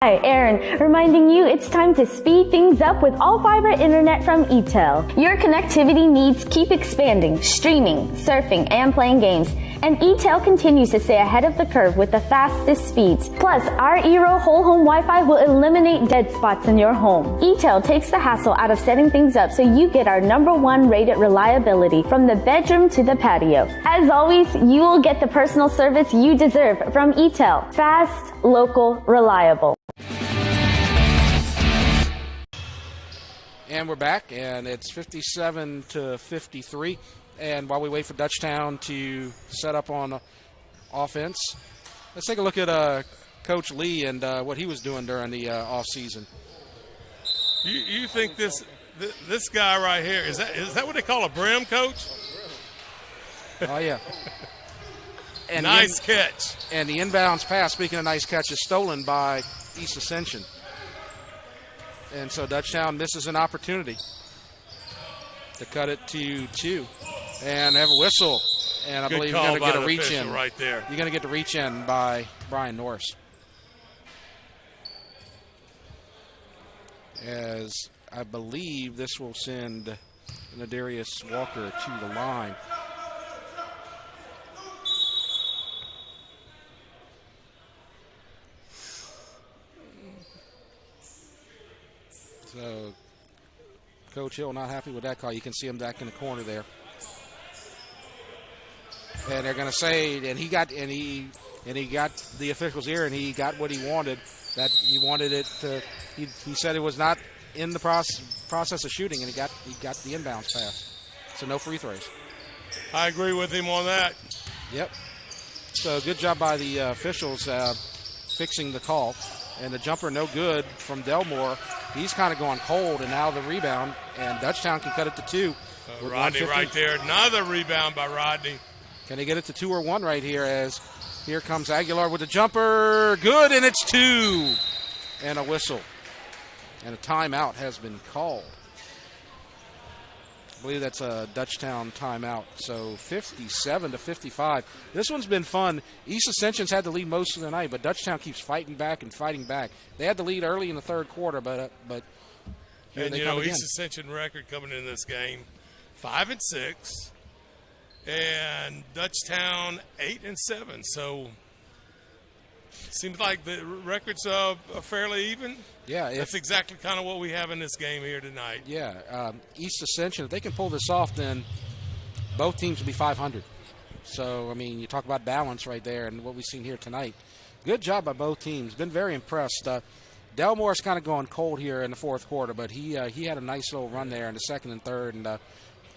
Hi, Aaron, reminding you it's time to speed things up with all-fiber internet from ETEL. Your connectivity needs keep expanding, streaming, surfing, and playing games. And ETEL continues to stay ahead of the curve with the fastest speeds. Plus, our eero whole home Wi-Fi will eliminate dead spots in your home. ETEL takes the hassle out of setting things up so you get our #1 rated reliability from the bedroom to the patio. As always, you will get the personal service you deserve from ETEL. Fast, local, reliable. And we're back, and it's 57-53. And while we wait for Dutchtown to set up on offense, let's take a look at Coach Lee and what he was doing during the offseason. You think this guy right here, is that what they call a brim coach? Oh, yeah. And nice catch. And the inbounds pass, speaking of nice catch, is stolen by East Ascension. And so Dutchtown misses an opportunity to cut it to 2. And they have a whistle. And I believe you're going to get a reach in. Right there. You're going to get the reach in by Brian Norris. As I believe this will send Nadarius Walker to the line. So Coach Hill not happy with that call. You can see him back in the corner there. And they're going to say, and he got the official's ear, and he got what he wanted. That he wanted it to. He said it was not in the process of shooting, and he got the inbounds pass. So no free throws. I agree with him on that. Yep. So good job by the officials fixing the call. And the jumper no good from Delmore. He's kind of going cold, and now the rebound, and Dutchtown can cut it to 2. Rodney right there. Another rebound by Rodney. Can they get it to 2 or 1 right here, as here comes Aguilar with the jumper. Good, and it's 2. And a whistle. And a timeout has been called. I believe that's a Dutchtown timeout. So 57-55. This one's been fun. East Ascension's had the lead most of the night, but Dutchtown keeps fighting back and fighting back. They had the lead early in the third quarter, but and you know, East Ascension record coming into this game, 5-6. and Dutchtown 8-7. So seems like the records are fairly even. Yeah, that's exactly kind of what we have in this game here tonight. Yeah, East Ascension, if they can pull this off, then both teams will be 500. So, I mean, you talk about balance right there and what we've seen here tonight. Good job by both teams. Been very impressed. Delmore's kind of going cold here in the fourth quarter, but he had a nice little run there in the second and third, and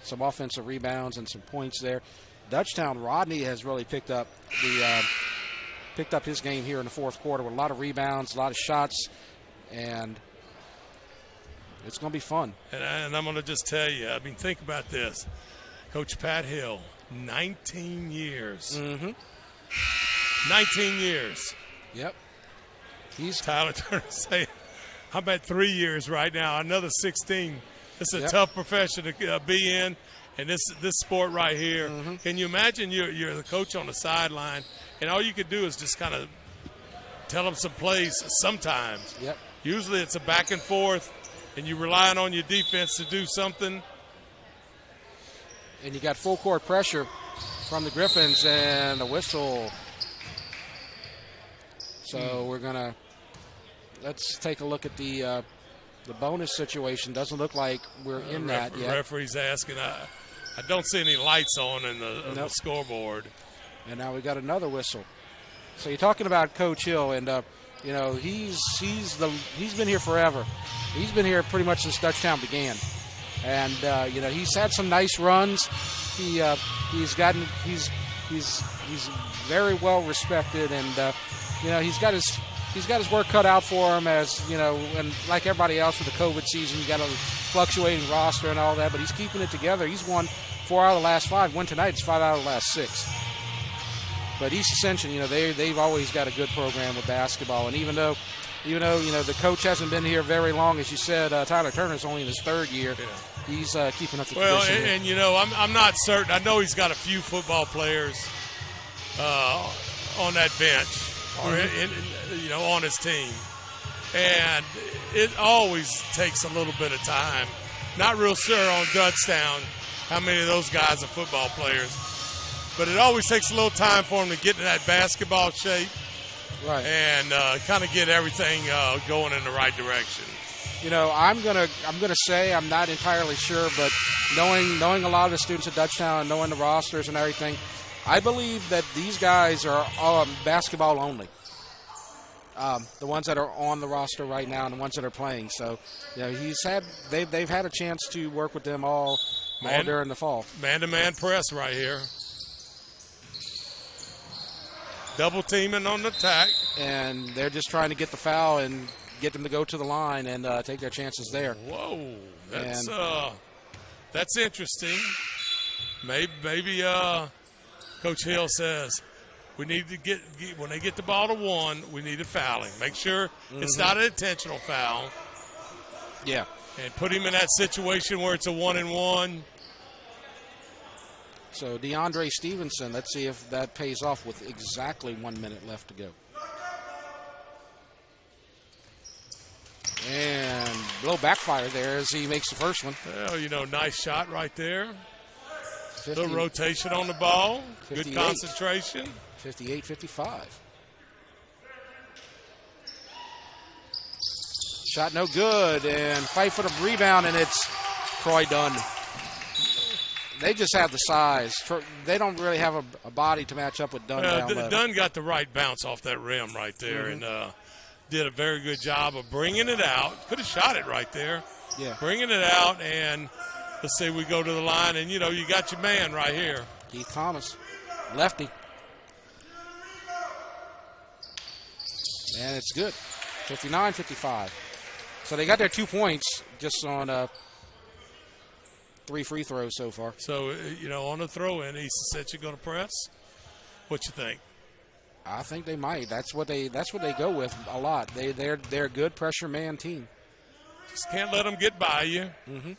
some offensive rebounds and some points there. Dutchtown, Rodney has really picked up his game here in the fourth quarter with a lot of rebounds, a lot of shots, and it's going to be fun. And I'm going to just tell you, I mean, think about this. Coach Pat Hill, 19 years. Mm-hmm. 19 years. Yep. He's Tyler Turner saying, I'm at 3 years right now, another 16. It's a tough profession to be in, and this sport right here. Mm-hmm. Can you imagine you're the coach on the sideline, and all you could do is just kind of tell them some plays sometimes. Yep. Usually it's a back and forth, and you're relying on your defense to do something. And you got full court pressure from the Griffins and a whistle. So let's take a look at the bonus situation. Doesn't look like we're in that yet. The referee's asking. I don't see any lights on in the scoreboard. And now we got another whistle. So you're talking about Coach Hill, and he's been here forever. He's been here pretty much since Dutchtown began, and he's had some nice runs. He's very well respected, and he's got his work cut out for him, as and like everybody else with the COVID season, you got a fluctuating roster and all that, but he's keeping it together. He's won 4 out of the last 5. Won tonight, it's 5 out of the last 6. But East Ascension, they've always got a good program with basketball, and even though the coach hasn't been here very long, as you said, Tyler Turner's only in his 3rd year. Yeah. He's keeping up the tradition. And I'm not certain. I know he's got a few football players on that bench or on his team, and it always takes a little bit of time. Not real sure on Dutchtown how many of those guys are football players, but it always takes a little time for them to get in that basketball shape, right? And kind of get everything going in the right direction. I'm gonna say I'm not entirely sure, but knowing a lot of the students at Dutchtown and knowing the rosters and everything, I believe that these guys are basketball only. The ones that are on the roster right now and the ones that are playing. So, they've had a chance to work with them all during the fall. Man-to-man press right here. Double teaming on the attack. And they're just trying to get the foul and get them to go to the line and take their chances there. Whoa, that's interesting. Maybe Coach Hill says we need to get when they get the ball to 1, we need a fouling. Make sure it's not an intentional foul. Yeah, and put him in that situation where it's a 1-and-1. So DeAndre Stevenson, let's see if that pays off with exactly 1 minute left to go. And a little backfire there as he makes the first one. Well, nice shot right there. 50, little rotation on the ball. Good concentration. 58-55. Shot no good, and fight for the rebound, and it's Troy Dunn. They just have the size. They don't really have a body to match up with Dunn down low. Dunn got the right bounce off that rim right there, and did a very good job of bringing it out. Could have shot it right there. Yeah. Bringing it out, and let's say we go to the line, and, you got your man right here. Keith Thomas, lefty. And it's good, 59-55. So they got their 2 points just on 3 free throws so far. So, on the throw-in, East Ascension going to press? What you think? I think they might. That's what they go with a lot. They're a good pressure man team. Just can't let them get by you. Mm-hmm.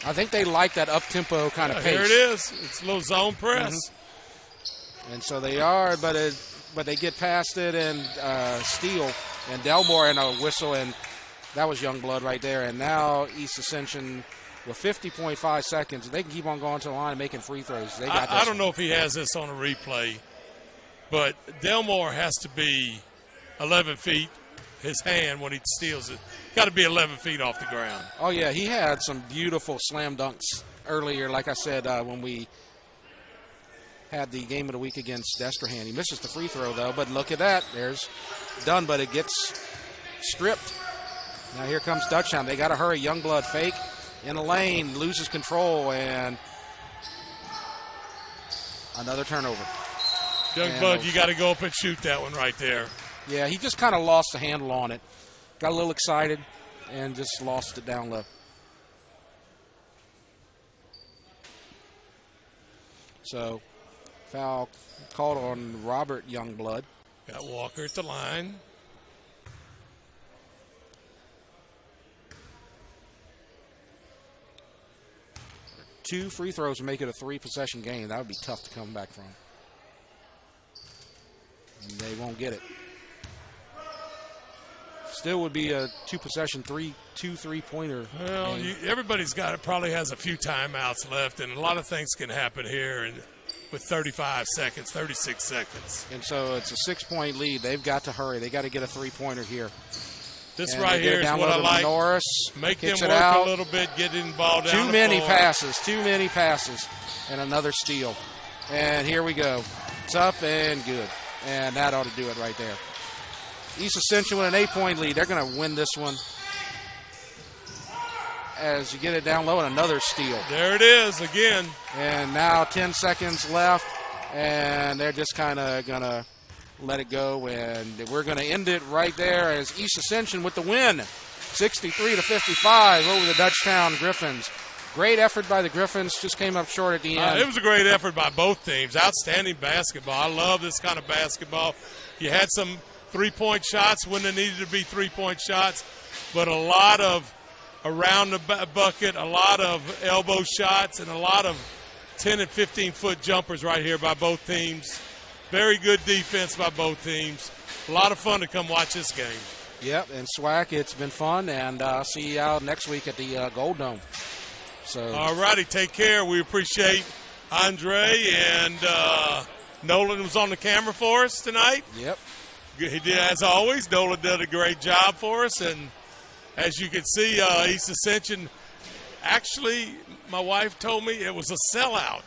I think they like that up-tempo kind of pace. Here it is. It's a little zone press. Mm-hmm. And so they are, but they get past it and steal. And Delmore and a whistle, and that was young blood right there. And now East Ascension with 50.5 seconds. They can keep on going to the line and making free throws. They got I don't know if he has this on a replay, but Delmore has to be 11 feet, his hand, when he steals it. Got to be 11 feet off the ground. Oh, yeah, he had some beautiful slam dunks earlier, like I said, when we had the game of the week against Dutchtown. He misses the free throw, though, but look at that. There's done, but it gets stripped. Now here comes Dutchtown. They got to hurry. Youngblood fake in the lane, loses control, and another turnover. Youngblood, you got to go up and shoot that one right there. Yeah, he just kind of lost the handle on it. Got a little excited and just lost it down low. So, foul called on Robert Youngblood. Got Walker at the line. Two free throws would make it a 3-possession game. That would be tough to come back from. And they won't get it. Still would be a 2-possession, 3-pointer. Well, everybody's got it. Probably has a few timeouts left, and a lot of things can happen here with 35 seconds, 36 seconds. And so it's a 6-point lead. They've got to hurry. They got to get a 3-pointer here. This and right here is what I like. Norris make them work a little bit, getting the ball down. Too many passes, and another steal. And here we go. It's up and good. And that ought to do it right there. East Ascension with an 8-point lead. They're going to win this one as you get it down low, and another steal. There it is again. And now 10 seconds left, and they're just kind of going to let it go, and we're going to end it right there as East Ascension with the win, 63-55 over the Dutchtown Griffins. Great effort by the Griffins, just came up short at the end. It was a great effort by both teams. Outstanding basketball. I love this kind of basketball. You had some three-point shots when there needed to be three-point shots, but a lot of around the bucket, a lot of elbow shots, and a lot of 10 and 15-foot jumpers right here by both teams. Very good defense by both teams. A lot of fun to come watch this game. Yep, and SWAC, it's been fun, and I'll see you out next week at the Gold Dome. So, all righty, take care. We appreciate Andre, and Nolan was on the camera for us tonight. Yep. He did, as always. Nolan did a great job for us, and as you can see, East Ascension, actually, my wife told me it was a sellout.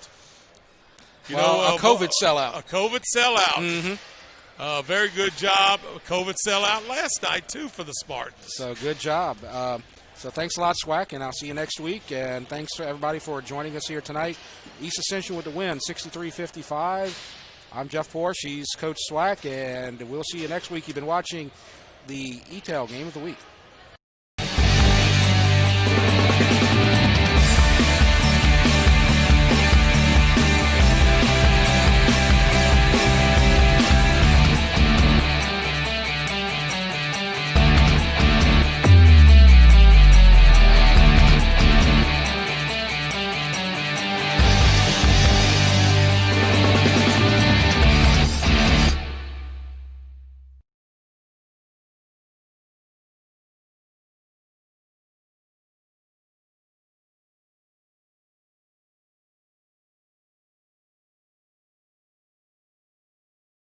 A COVID sellout. A COVID sellout. Mm-hmm. Very good job. A COVID sellout last night, too, for the Spartans. So good job. So thanks a lot, SWAC, and I'll see you next week. And thanks to everybody for joining us here tonight. East Ascension with the win, 63-55. I'm Jeff Porsche. He's Coach SWAC, and we'll see you next week. You've been watching the ETEL Game of the Week.